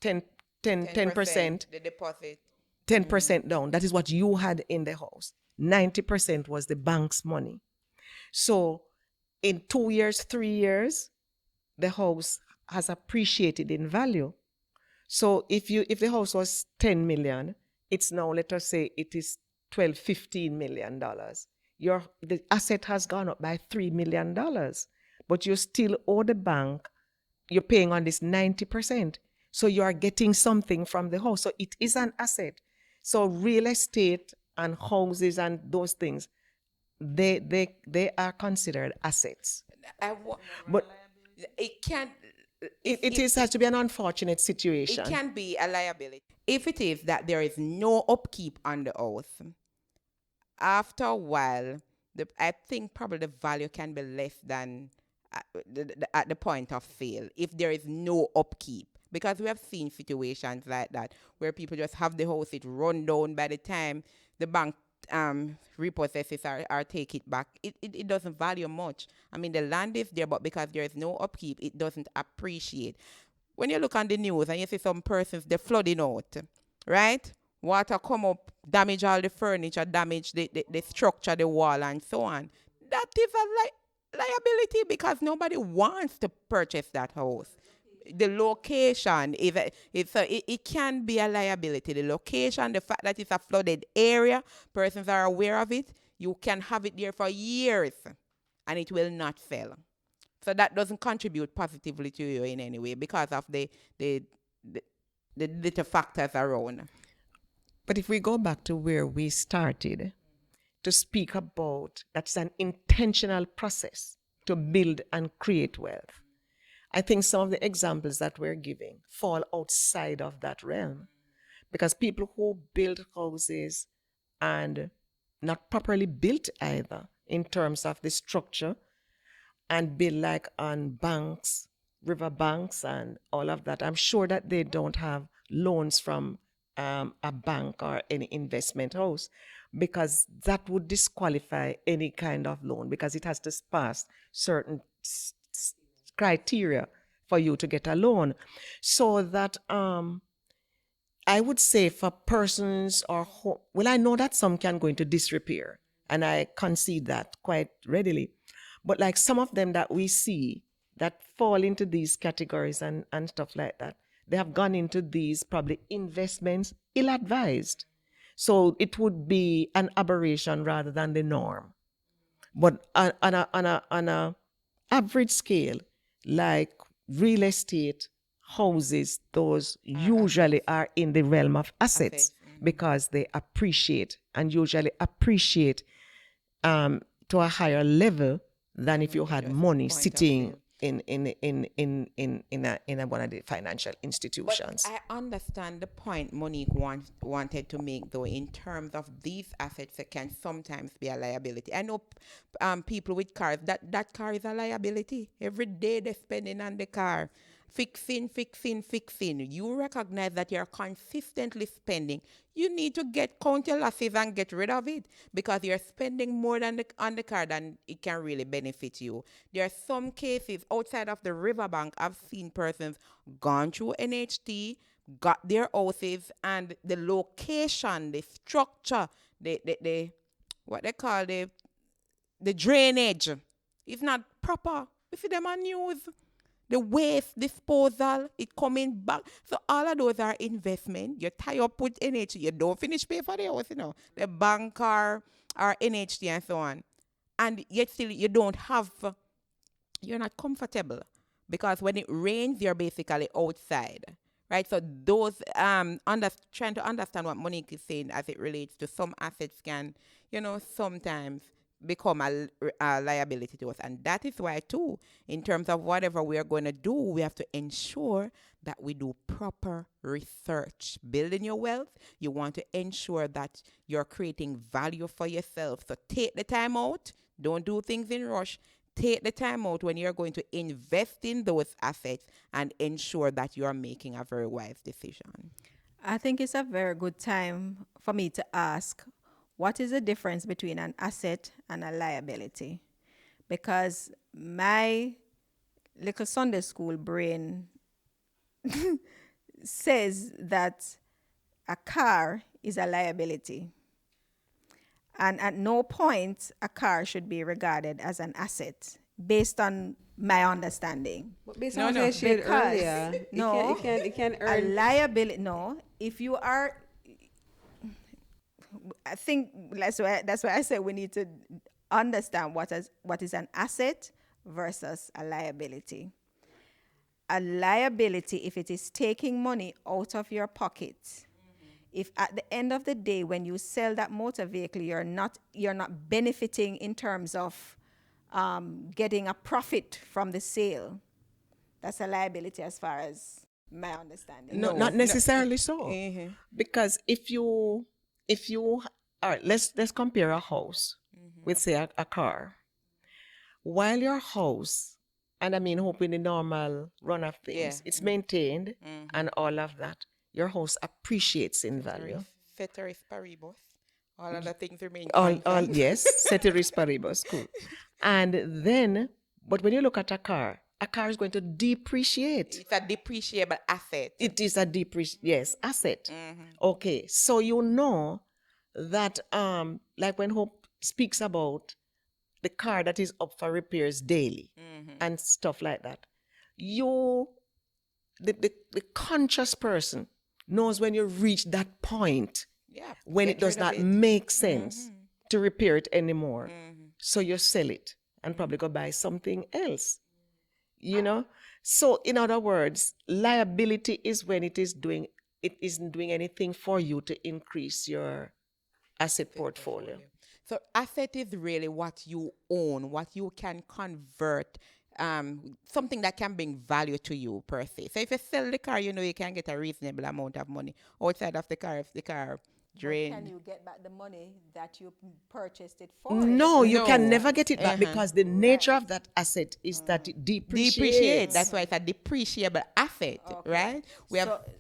10%, 10%, The deposit. 10% down. That is what you had in the house. 90% was the bank's money. So in 2 years, 3 years, the house has appreciated in value. So if the house was 10 million, it's now, let us say it is 12, 15 million dollars. The asset has gone up by $3 million, but you still owe the bank, you're paying on this 90%. So you are getting something from the house. So it is an asset. So real estate and houses and those things, they are considered assets. But It can. it has to be an unfortunate It situation. can be a liability. If it is that there is no upkeep on the house, after a while, I think probably the value can be less than at the point of sale if there is no upkeep. Because we have seen situations like that where people just have the house, it run down by the time the bank repossesses or take it back. It doesn't value much. I mean, the land is there, but because there is no upkeep, it doesn't appreciate. When you look on the news and you see some persons, they're flooding out, right? Water come up, damage all the furniture, damage the structure, the wall, and so on. That is a liability because nobody wants to purchase that house. The location, it can be a liability. The location, the fact that it's a flooded area, persons are aware of it, you can have it there for years and it will not sell. So that doesn't contribute positively to you in any way because of the little factors around. But if we go back to where we started to speak about that's an intentional process to build and create wealth, I think some of the examples that we're giving fall outside of that realm because people who build houses and not properly built either in terms of the structure and build like on banks, river banks, and all of that. I'm sure that they don't have loans from a bank or any investment house because that would disqualify any kind of loan because it has to pass certain criteria for you to get a loan. So that I would say for persons well, I know that some can go into disrepair, and I concede that quite readily. But like some of them that we see that fall into these categories and stuff like that, they have gone into these probably investments ill-advised. So it would be an aberration rather than the norm. But on a average scale, like real estate, houses, those usually are in the realm of assets because they appreciate and usually appreciate to a higher level than if you had money sitting in one of the financial institutions. But I understand the point Monique wanted to make, though, in terms of these assets that can sometimes be a liability. I know people with cars, that car is a liability. Every day they're spending on the car. fixing, you recognize that you're consistently spending, you need to count your losses and get rid of it, because you're spending more on the car than it can really benefit you. There are some cases outside of the riverbank. I've seen persons gone through NHT, got their houses, and the location, the structure, the what they call the drainage is not proper. You see them on news. The waste disposal, it coming back. So all of those are investment. You tie up with NHT. You don't finish pay for the house, the bank or NHT and so on. And yet still you don't have, you're not comfortable. Because when it rains, you're basically outside. Right? So those, trying to understand what Monique is saying as it relates to some assets can, sometimes become a liability to us. And that is why, too, in terms of whatever we are going to do, we have to ensure that we do proper research. Building your wealth, you want to ensure that you're creating value for yourself. So take the time out. Don't do things in rush. Take the time out when you're going to invest in those assets and ensure that you're making a very wise decision. I think it's a very good time for me to ask, what is the difference between an asset and a liability? Because my little Sunday school brain says that a car is a liability. And at no point a car should be regarded as an asset, based on my understanding. But based No, on no, what I shared because- earlier, no, it can A earn. liability, no. If you are, I think that's why I said we need to understand what is an asset versus a liability. A liability, if it is taking money out of your pocket, if at the end of the day when you sell that motor vehicle you're not benefiting in terms of getting a profit from the sale, that's a liability as far as my understanding. No, not necessarily so. Mhm. Because if you all right, let's compare a house with, say, a car. While your house, and I mean hoping the normal run of things, Yeah. it's maintained and all of that, your house appreciates in value. Ceteris paribus. All of the things remain All constant. yes, ceteris paribus, cool. And then, but when you look at a car is going to depreciate. It's a depreciable asset. It is a asset. Okay, so you know that like when Hope speaks about the car that is up for repairs daily and stuff like that, the conscious person knows when you reach that point Yeah. when get it does rid of not it. make sense to repair it anymore. So you sell it and probably go buy something else. So in other words, liability is when it isn't doing anything for you to increase your asset portfolio. So asset is really what you own, what you can convert, something that can bring value to you per se. So if you sell the car, you can get a reasonable amount of money outside of the car if the car Can drained. you get back the money that you purchased it for? No, you can No. never get it back because the nature of that asset is that it depreciates. Depreciate. That's why it's a depreciable asset, right?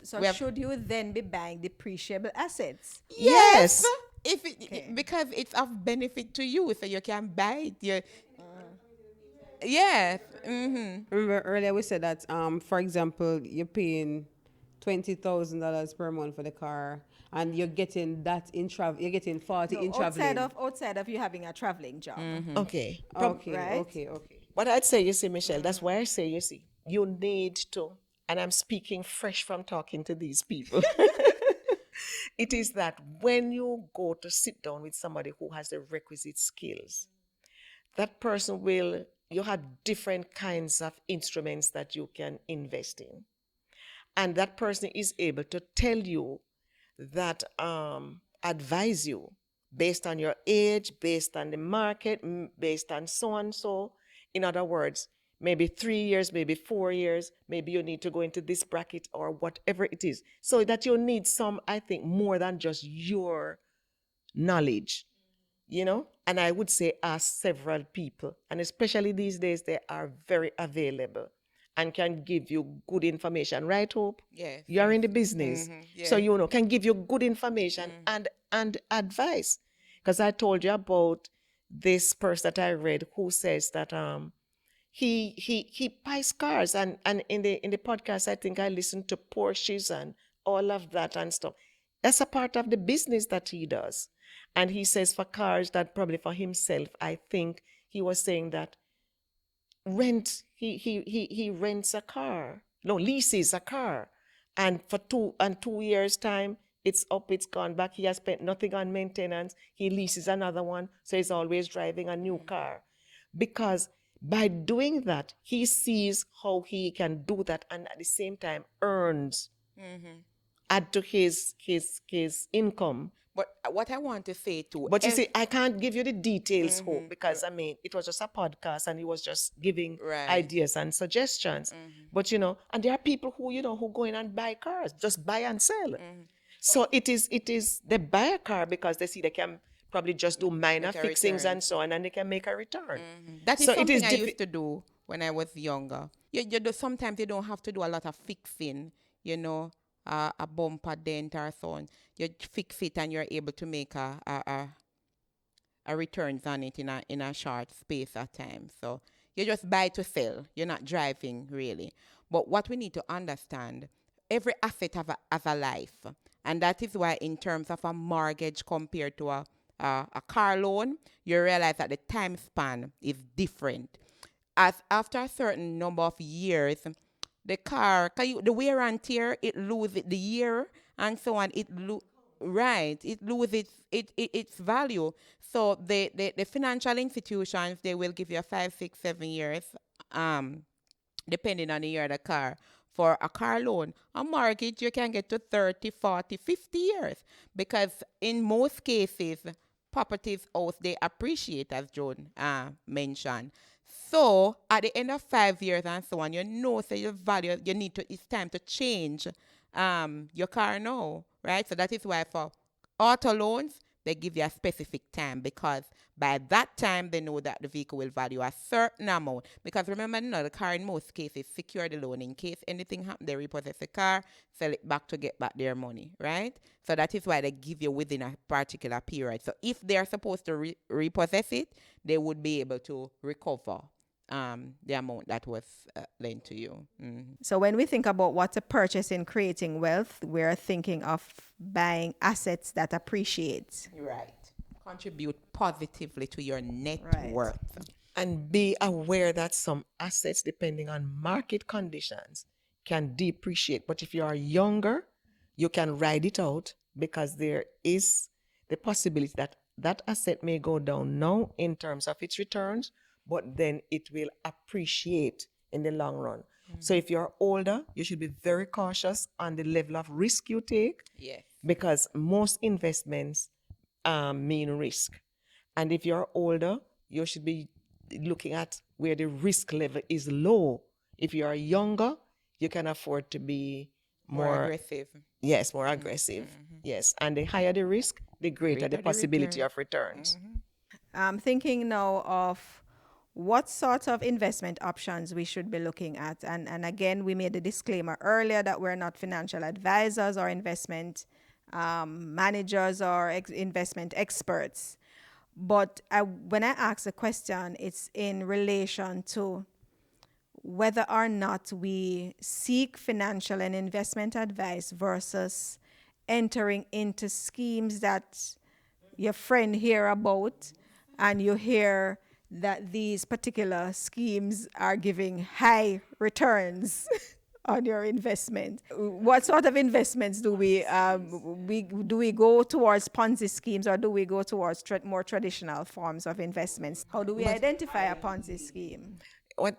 So should you then be buying depreciable assets? Yes. If because it's of benefit to you, so you can buy it. Yes. Remember earlier we said that, for example, you're paying $20,000 per month for the car, and you're getting that in travel. You're getting 40 in traveling. Outside of you having a traveling job. Okay. Okay. But I'd say, you see, Michelle, that's why I say, you see, you need to, and I'm speaking fresh from talking to these people. It is that when you go to sit down with somebody who has the requisite skills, that person you have different kinds of instruments that you can invest in. And that person is able to tell you that, advise you based on your age, based on the market, based on so and so. In other words, maybe 3 years, maybe 4 years, maybe you need to go into this bracket or whatever it is. So that you need some, I think, more than just your knowledge, And I would say ask several people. And especially these days, they are very available. and can give you good information, right, Hope? Yes. You're in the business. So, Yes. can give you good information and advice. Because I told you about this person that I read who says that he buys cars, and in the podcast I think I listened to Porsches and all of that and stuff. That's a part of the business that he does. And he says for cars that probably for himself, I think he was saying that he rents a car, no, leases a car, and for 2 years time it's up, it's gone back, he has spent nothing on maintenance, he leases another one, so he's always driving a new car, because by doing that he sees how he can do that and at the same time earns, add to his income. But what I want to say to But you see, I can't give you the details, Hope, because I mean, it was just a podcast and he was just giving Right. ideas and suggestions. But and there are people who, who go in and buy cars, just buy and sell. So it is, they buy a car because they see they can probably just do minor Make a fixings return. and so on, and they can make a return. That is So it something is I used to do when I was younger. You do, sometimes you don't have to do a lot of fixing, a bumper dent or so on. You fix it and you're able to make a returns on it in a short space of time. So you just buy to sell. You're not driving really. But what we need to understand, every asset has a life. And that is why in terms of a mortgage compared to a car loan, you realize that the time span is different. As after a certain number of years, the car, the wear and tear, it loses the year and so on. It loses its value. So the financial institutions, they will give you 5, 6, 7 years, depending on the year of the car. For a car loan, a mortgage, you can get to 30, 40, 50 years. Because in most cases, properties house, they appreciate, as Joan mentioned. So at the end of 5 years and so on, so your value, it's time to change your car now, right? So that is why for auto loans, they give you a specific time, because by that time they know that the vehicle will value a certain amount. Because remember, the car in most cases secure the loan. In case anything happens, they repossess the car, sell it back to get back their money, right? So that is why they give you within a particular period. So if they are supposed to repossess it, they would be able to recover the amount that was lent to you. So when we think about what to purchase in creating wealth, we're thinking of buying assets that appreciate. Right. Contribute positively to your net Right. worth. And be aware that some assets, depending on market conditions, can depreciate. But if you are younger, you can ride it out, because there is the possibility that that asset may go down now in terms of its returns, but then it will appreciate in the long run. So if you're older, you should be very cautious on the level of risk you take, Yes. because most investments mean risk. And if you're older, you should be looking at where the risk level is low. If you are younger, you can afford to be More aggressive. Yes, more aggressive. Yes. And the higher the risk, the greater the the possibility return. of returns. I'm thinking now of what sort of investment options we should be looking at. And again, we made a disclaimer earlier that we're not financial advisors or investment managers or investment experts. But when I ask a question, it's in relation to whether or not we seek financial and investment advice versus entering into schemes that your friend hear about, and you hear that these particular schemes are giving high returns on your investment. What sort of investments do we go towards Ponzi schemes, or do we go towards more traditional forms of investments? How do we identify a Ponzi scheme? What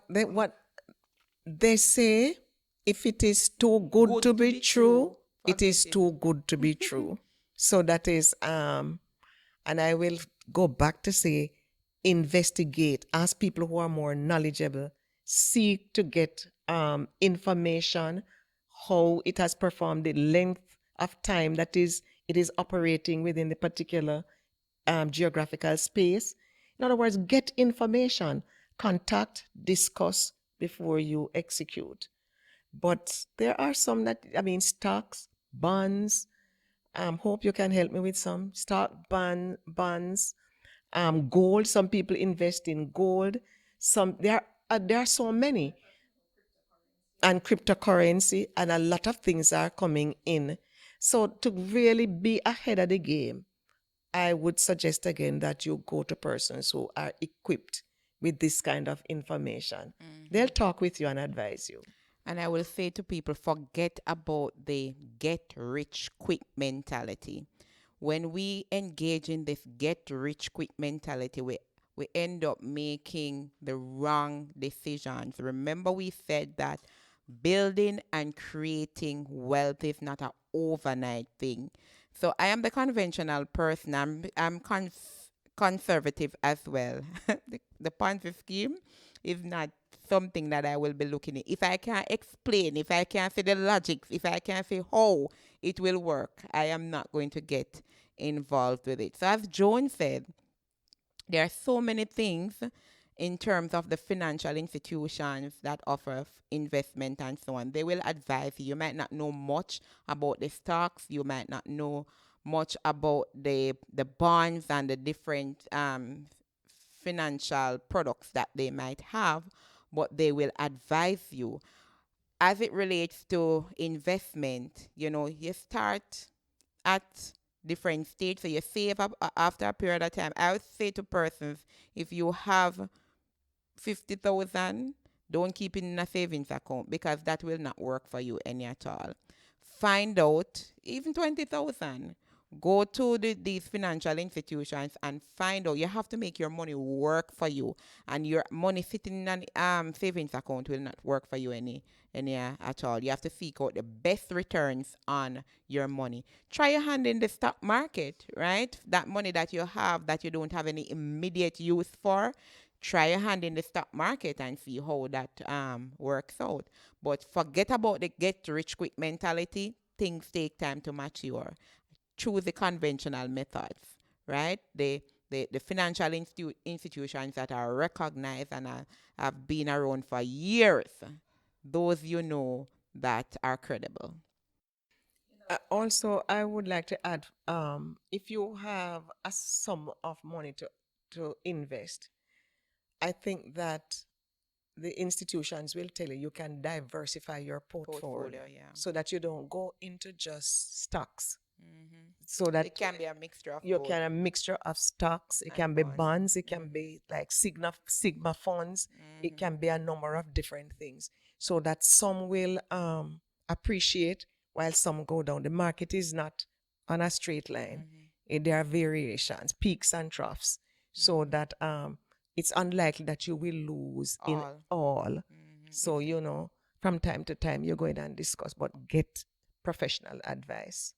they say, if it is too good to be true, it is too good to be true. So that is, and I will go back to say, investigate, ask people who are more knowledgeable, seek to get information, how it has performed, the length of time that it is operating within the particular geographical space. In other words, get information, contact, discuss before you execute. But there are some that, I mean, stocks, bonds. Hope you can help me with some bonds. Gold. Some people invest in gold. There are so many, and cryptocurrency, and a lot of things are coming in. So to really be ahead of the game, I would suggest again that you go to persons who are equipped with this kind of information. They'll talk with you and advise you. And I will say to people, forget about the get rich quick mentality. When we engage in this get rich quick mentality, we end up making the wrong decisions. Remember, we said that building and creating wealth is not an overnight thing. So I am the conventional person. I'm conservative as well. The Ponzi scheme is not something that I will be looking at. If I can't explain, if I can't see the logic, if I can't see how it will work, I am not going to get involved with it. So as Joan said, there are so many things in terms of the financial institutions that offer investment and so on. They will advise you. You might not know much about the stocks. You might not know much about the bonds and the different financial products that they might have, but they will advise you. As it relates to investment, you start at different stages. So you save up after a period of time. I would say to persons, if you have 50,000, don't keep it in a savings account, because that will not work for you any at all. Find out, even 20,000. Go to these financial institutions and find out. You have to make your money work for you, and your money sitting in an savings account will not work for you any at all. You have to seek out the best returns on your money. Try your hand in the stock market, right? That money that you have that you don't have any immediate use for, try your hand in the stock market and see how that works out. But forget about the get rich quick mentality. Things take time to mature. Choose the conventional methods, right? The financial institutions that are recognized and have been around for years, those that are credible. Also, I would like to add, if you have a sum of money to invest, I think that the institutions will tell you you can diversify your portfolio, Yeah. so that you don't go into just stocks. So that It can be a mixture of you both. can a mixture of stocks, it And can be bonds. bonds, it can be like sigma funds, it can be a number of different things, so that some will appreciate while some go down. The market is not on a straight line. There are variations, peaks and troughs, so that it's unlikely that you will lose in all. So from time to time you go in and discuss, but get professional advice.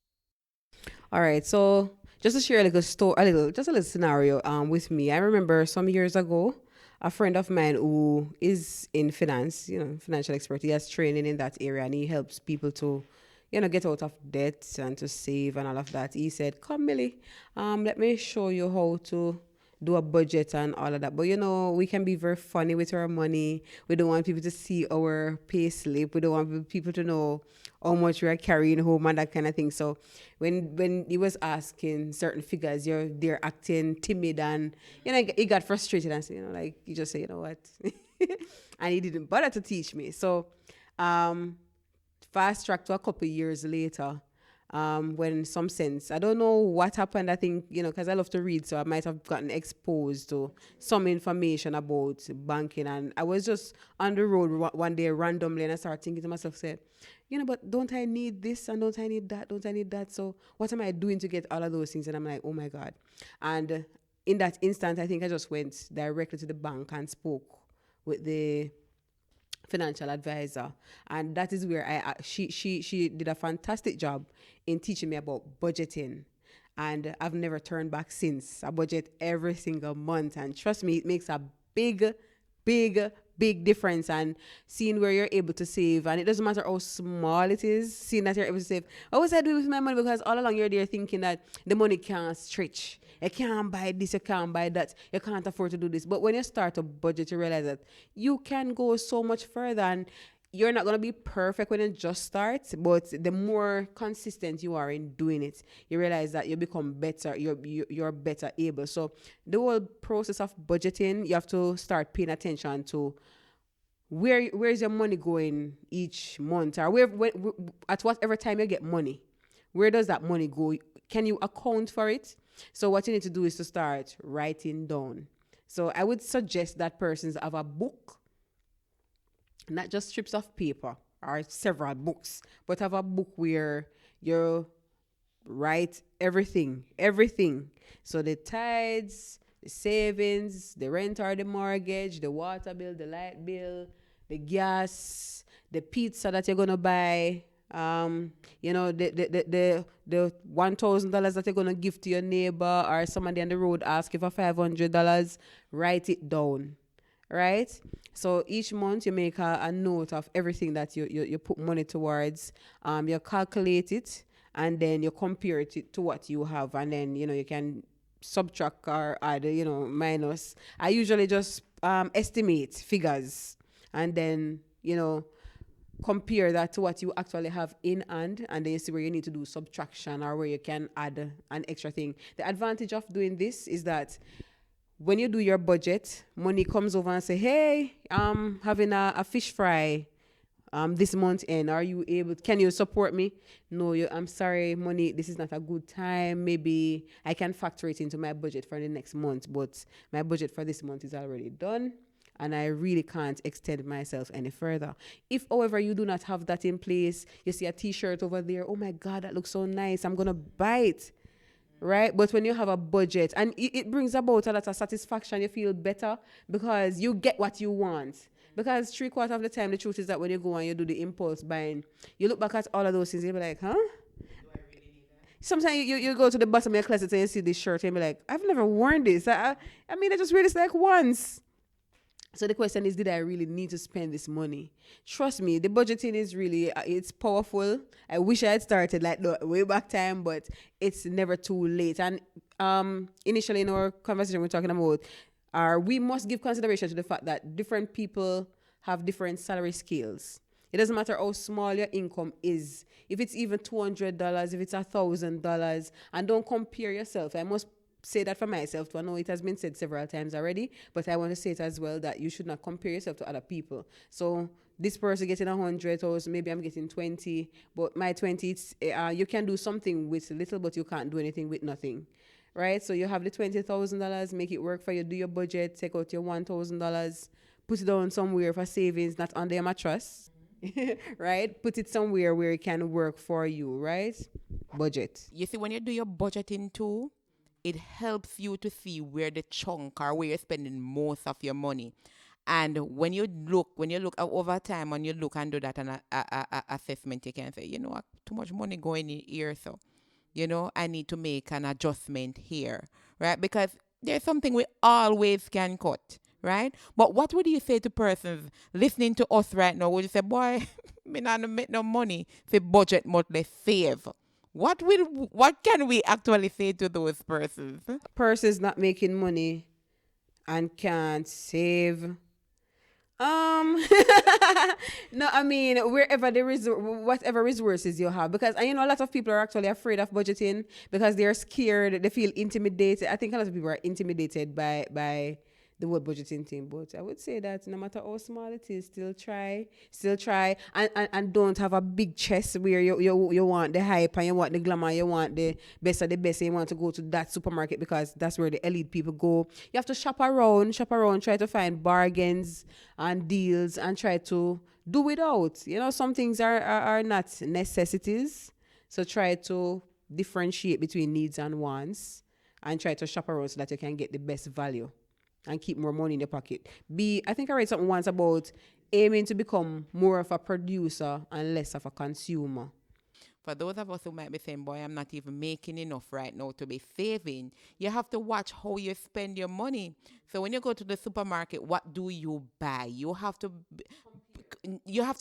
All right, so just to share a little story, just a little scenario with me. I remember some years ago, a friend of mine who is in finance, financial expert. He has training in that area, and he helps people to, get out of debt and to save and all of that. He said, "Come, Millie, let me show you how to do a budget and all of that." But we can be very funny with our money. We don't want people to see our pay slip. We don't want people to know how much we are carrying home and that kind of thing. So when he was asking certain figures, they're acting timid, and he got frustrated and said, like, you just say, "You know what?" And he didn't bother to teach me. So fast track to a couple years later, when some sense, I don't know what happened. I think, because I love to read, so I might have gotten exposed to some information about banking. And I was just on the road one day randomly, and I started thinking to myself, said, but don't I need this, and don't I need that? Don't I need that? So what am I doing to get all of those things? And I'm like, oh my God. And in that instant, I think I just went directly to the bank and spoke with the financial advisor, and that is where she did a fantastic job in teaching me about budgeting, and I've never turned back since. I budget every single month, and trust me, it makes a big big difference, and seeing where you're able to save, and it doesn't matter how small it is, seeing that you're able to save. What was I doing with my money? Because all along you're there thinking that the money can't stretch. You can't buy this, you can't buy that, you can't afford to do this. But when you start to budget, you realize that you can go so much further, and you're not going to be perfect when you just start, but the more consistent you are in doing it, you realize that you become better, you're better able. So the whole process of budgeting, you have to start paying attention to where's your money going each month, or at whatever time you get money, where does that money go? Can you account for it? So what you need to do is to start writing down. So I would suggest that persons have a book, not just strips of paper or several books, but have a book where you write everything. So the tithes, the savings, the rent or the mortgage, the water bill, the light bill, the gas, the pizza that you're gonna buy, the $1,000 that you're gonna give to your neighbor, or somebody on the road ask you for $500. Write it down, right? So each month you make a note of everything that you put money towards. You calculate it, and then you compare it to what you have, and then you can subtract or add, minus. I usually just estimate figures, and then compare that to what you actually have in hand, and then you see where you need to do subtraction or where you can add an extra thing. The advantage of doing this is that when you do your budget, money comes over and say, hey, I'm having a fish fry this month end. Can you support me? No, I'm sorry, money, this is not a good time. Maybe I can factor it into my budget for the next month, but my budget for this month is already done, and I really can't extend myself any further. If, however, you do not have that in place, you see a t-shirt over there, oh my God, that looks so nice, I'm going to buy it. Right? But when you have a budget, and it brings about a lot of satisfaction, you feel better because you get what you want. Because 3/4 of the time, the truth is that when you go and you do the impulse buying, you look back at all of those things, you'll be like, huh? Sometimes you go to the bottom of your closet and you see this shirt and be like, I've never worn this. I just wear this like once. So the question is, did I really need to spend this money? Trust me, the budgeting is really, it's powerful. I wish I had started like the way back time, but it's never too late. And initially in our conversation, we're talking about, we must give consideration to the fact that different people have different salary scales. It doesn't matter how small your income is. If it's even $200, if it's $1,000, and don't compare yourself. I must say that for myself too. I know it has been said several times already, but I want to say it as well, that you should not compare yourself to other people. So this person getting 100, or maybe I'm getting 20, but my 20, it's, you can do something with little, but you can't do anything with nothing, right? So you have the $20,000, make it work for you, do your budget, take out your $1,000, put it down somewhere for savings, not under your mattress, right? Put it somewhere where it can work for you, right? Budget. You see, when you do your budgeting too, it helps you to see where the chunk or where you're spending most of your money. And when you look over time, and you look and do that assessment, you can say, what, too much money going in here, so, I need to make an adjustment here, right? Because there's something we always can cut, right? But what would you say to persons listening to us right now? Would you say, boy, me not make no money for budget monthly save? What can we actually say to those persons? Persons not making money and can't save. No, I mean, wherever whatever resources you have, because a lot of people are actually afraid of budgeting because they're scared, they feel intimidated. I think a lot of people are intimidated by the word budgeting thing, but I would say that no matter how small it is, still try, and don't have a big chest where you want the hype and you want the glamour, you want the best of the best, and you want to go to that supermarket because that's where the elite people go. You have to shop around, try to find bargains and deals, and try to do without. Some things are not necessities, so try to differentiate between needs and wants, and try to shop around so that you can get the best value and keep more money in your pocket. I think I read something once about aiming to become more of a producer and less of a consumer. For those of us who might be saying, boy, I'm not even making enough right now to be saving, you have to watch how you spend your money. So when you go to the supermarket, what do you buy? You have to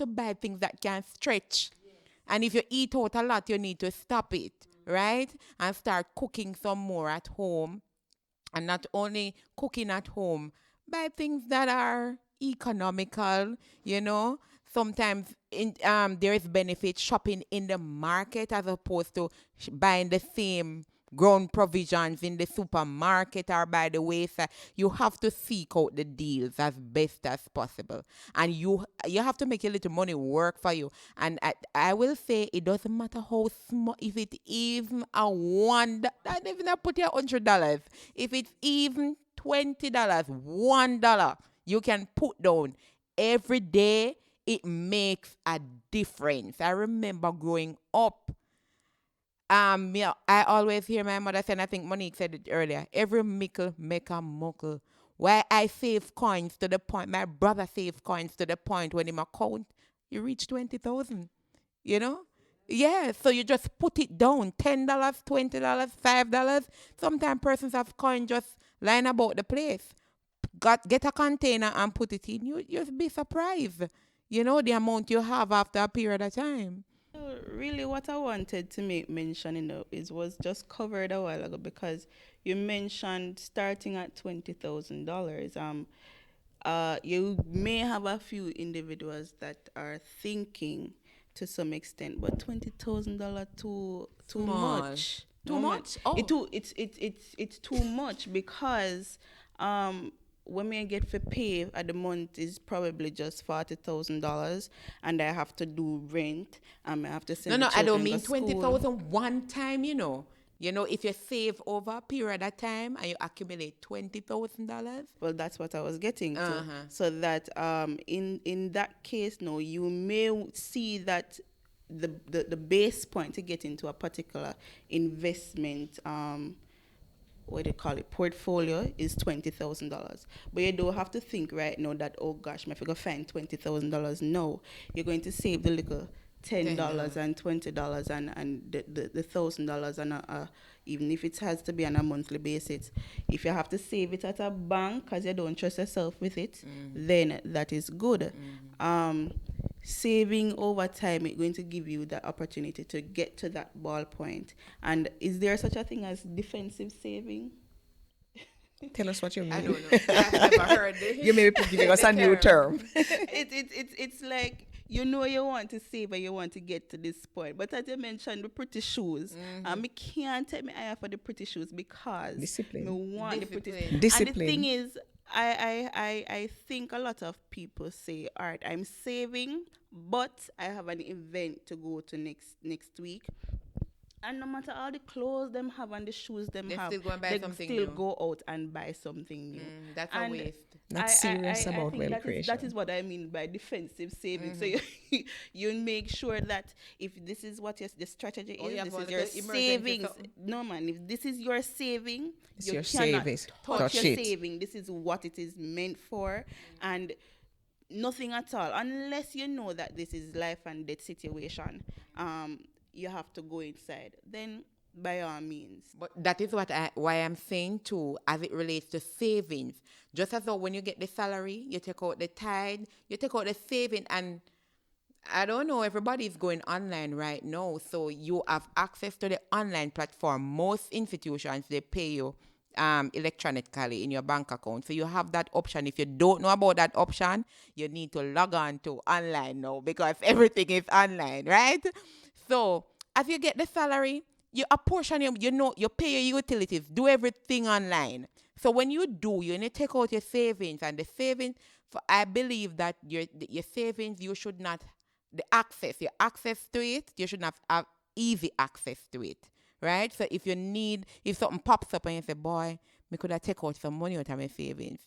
buy things that can stretch. And if you eat out a lot, you need to stop it, right? And start cooking some more at home. And not only cooking at home, buy things that are economical, you know. Sometimes there is benefit shopping in the market as opposed to buying the same ground provisions in the supermarket or by the wayside. You have to seek out the deals as best as possible, and you have to make your little money work for you. And I will say it doesn't matter how small, if it even a not even I put your $100, if it's even $20, $1 you can put down every day. It makes a difference. I remember growing up. Yeah, I always hear my mother say, and I think Monique said it earlier, every mickle make a muckle. Why I save coins to the point, my brother saved coins to the point when in my account, you reach 20,000, you know? Yeah, so you just put it down, $10, $20, $5. Sometimes persons have coin just lying about the place. Get a container and put it in. You'll be surprised, you know, the amount you have after a period of time. Really, what I wanted to make mention, was just covered a while ago, because you mentioned starting at $20,000. You may have a few individuals that are thinking to some extent, but $20,000 too Small. much. Too much? Oh. It's too much, because when me get for pay at the month is probably just $40,000, and I have to do rent, and I have to send. No, the I don't children mean to school. 20,000 one time, you know. You know, if you save over a period of time and you accumulate $20,000. Well, that's what I was getting to. Uh-huh. So that in that case, no, you may see that the base point to get into a particular investment what do you call it, portfolio is $20,000. But you don't have to think right now that, oh gosh, if I go find $20,000. No, you're going to save the little $10 and $20 and the $1,000, and even if it has to be on a monthly basis. If you have to save it at a bank because you don't trust yourself with it, then that is good. Saving over time is going to give you the opportunity to get to that ballpoint. And is there such a thing as defensive saving? Tell us what you mean. I don't know. I've never heard this. You may be giving us a new term. It's like, you want to save and you want to get to this point. But as you mentioned, the pretty shoes, me can't take my eye for the pretty shoes because Discipline. me want the pretty. Discipline. And the thing is, I think a lot of people say, all right, I'm saving, but I have an event to go to next week. And no matter all the clothes them have and the shoes them They have, still go and buy they something still new. go out and buy something new. That's And a waste. Not serious about think wealth that creation. that is what I mean by defensive saving. So you make sure that if this is what the strategy Oh, you is, have this one is your little emergency savings. something. No man, if this is your saving, It's you your cannot savings. touch Touch your it. saving. This is what it is meant for, and nothing at all, unless you know that this is life and death situation. You have to go inside. Then by all means. But that is why I'm saying too, as it relates to savings. Just as though when you get the salary, you take out the tithe, you take out the saving, and I don't know, everybody's going online right now, so you have access to the online platform. Most institutions, they pay you electronically in your bank account. So you have that option. If you don't know about that option, you need to log on to online now because everything is online, right? So as you get the salary, you apportion you pay your utilities, do everything online. So when you do, you need to take out your savings, and the savings, I believe that your savings, you should not, your access to it, you should not have easy access to it, right? So if something pops up and you say, boy, me could have take out some money out of my savings.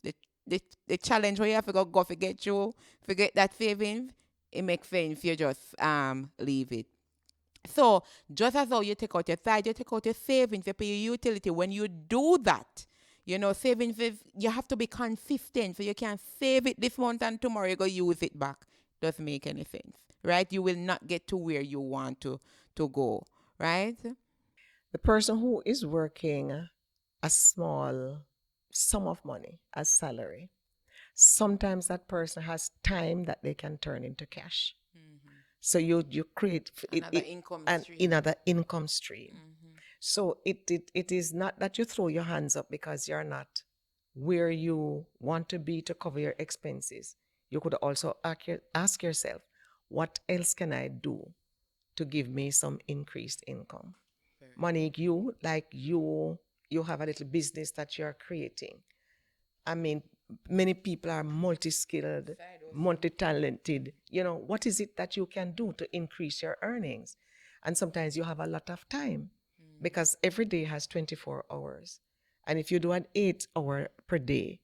The challenge where you have to go forget that savings, it makes sense. You just leave it. So just as how you take out your side, you take out your savings, you pay your utility. When you do that, savings you have to be consistent. So you can save it this month and tomorrow you go use it back. Doesn't make any sense, right? You will not get to where you want to to go, right? The person who is working a small sum of money as salary, sometimes that person has time that they can turn into cash. So you create Another income stream. another income stream. So it is not that you throw your hands up because you're not where you want to be to cover your expenses. You could also ask yourself, what else can I do to give me some increased income? Monique, you have a little business that you're creating. I mean, many people are multi-skilled, multi-talented. What is it that you can do to increase your earnings? And sometimes you have a lot of time because every day has 24 hours. And if you do an 8 hour per day,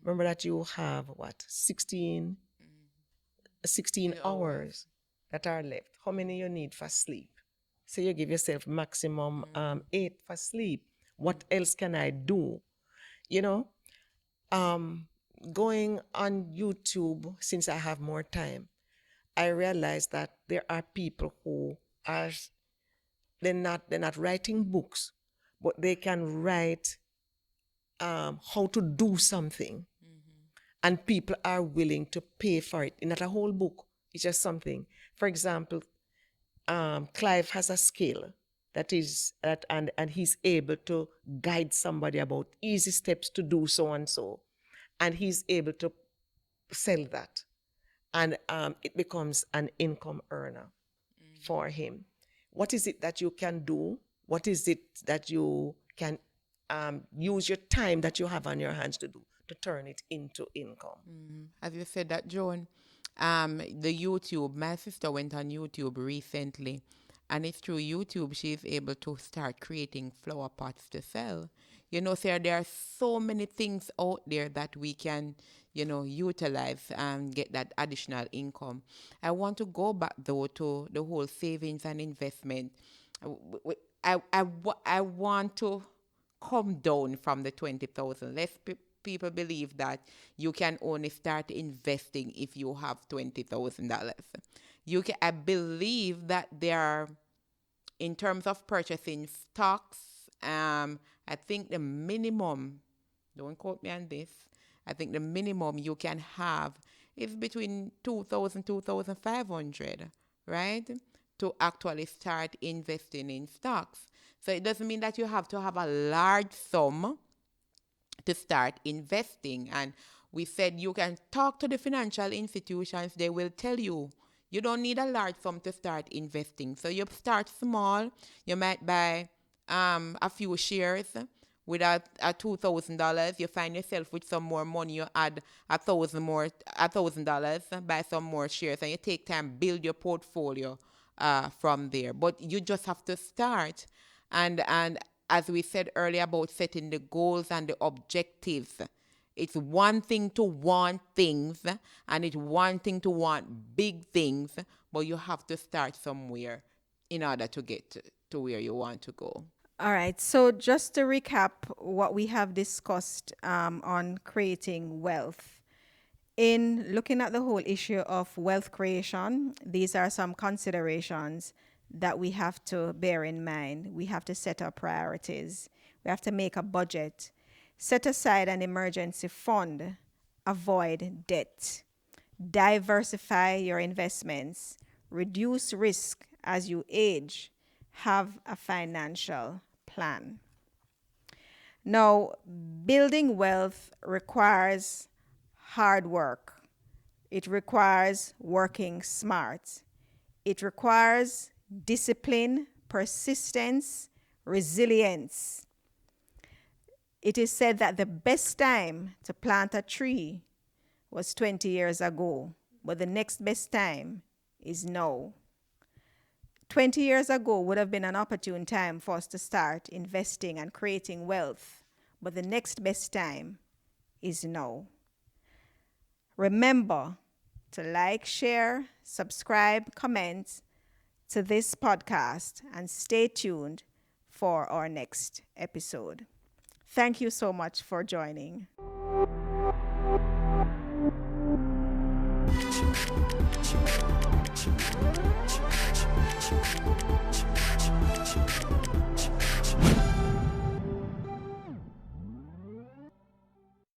remember that you have 16 hours that are left. How many you need for sleep? So you give yourself maximum 8 for sleep. What else can I do? You know, going on YouTube, since I have more time, I realize that there are people who are they're not writing books, but they can write how to do something, and people are willing to pay for it. Not a whole book; it's just something. For example, Clive has a skill and he's able to guide somebody about easy steps to do so and so, and he's able to sell that, and it becomes an income earner for him. What is it that you can do? What is it that you can use your time that you have on your hands to do to turn it into income? As you said that, Joan, the YouTube, my sister went on YouTube recently, and it's through YouTube she's able to start creating flower pots to sell. Sir, there are so many things out there that we can, utilize and get that additional income. I want to go back, though, to the whole savings and investment. I want to come down from the 20,000. People believe that you can only start investing if you have $20,000. I believe that there are, in terms of purchasing stocks, I think the minimum, don't quote me on this, I think the minimum you can have is between 2,000, 2,500, right? To actually start investing in stocks. So it doesn't mean that you have to have a large sum to start investing. And we said you can talk to the financial institutions. They will tell you you don't need a large sum to start investing. So you start small. You might buy a few shares with a $2,000. You find yourself with some more money. You add $1,000, buy some more shares, and you take time build your portfolio from there. But you just have to start. And as we said earlier about setting the goals and the objectives, it's one thing to want things, and it's one thing to want big things, but you have to start somewhere in order to get to where you want to go. All right. So just to recap what we have discussed on creating wealth. In looking at the whole issue of wealth creation, these are some considerations that we have to bear in mind. We have to set our priorities. We have to make a budget. Set aside an emergency fund. Avoid debt. Diversify your investments. Reduce risk as you age. Have a financial plan. Now, building wealth requires hard work. It requires working smart. It requires discipline, persistence, resilience. It is said that the best time to plant a tree was 20 years ago, but the next best time is now. 20 years ago would have been an opportune time for us to start investing and creating wealth, but the next best time is now. Remember to like, share, subscribe, comment to this podcast, and stay tuned for our next episode. Thank you so much for joining.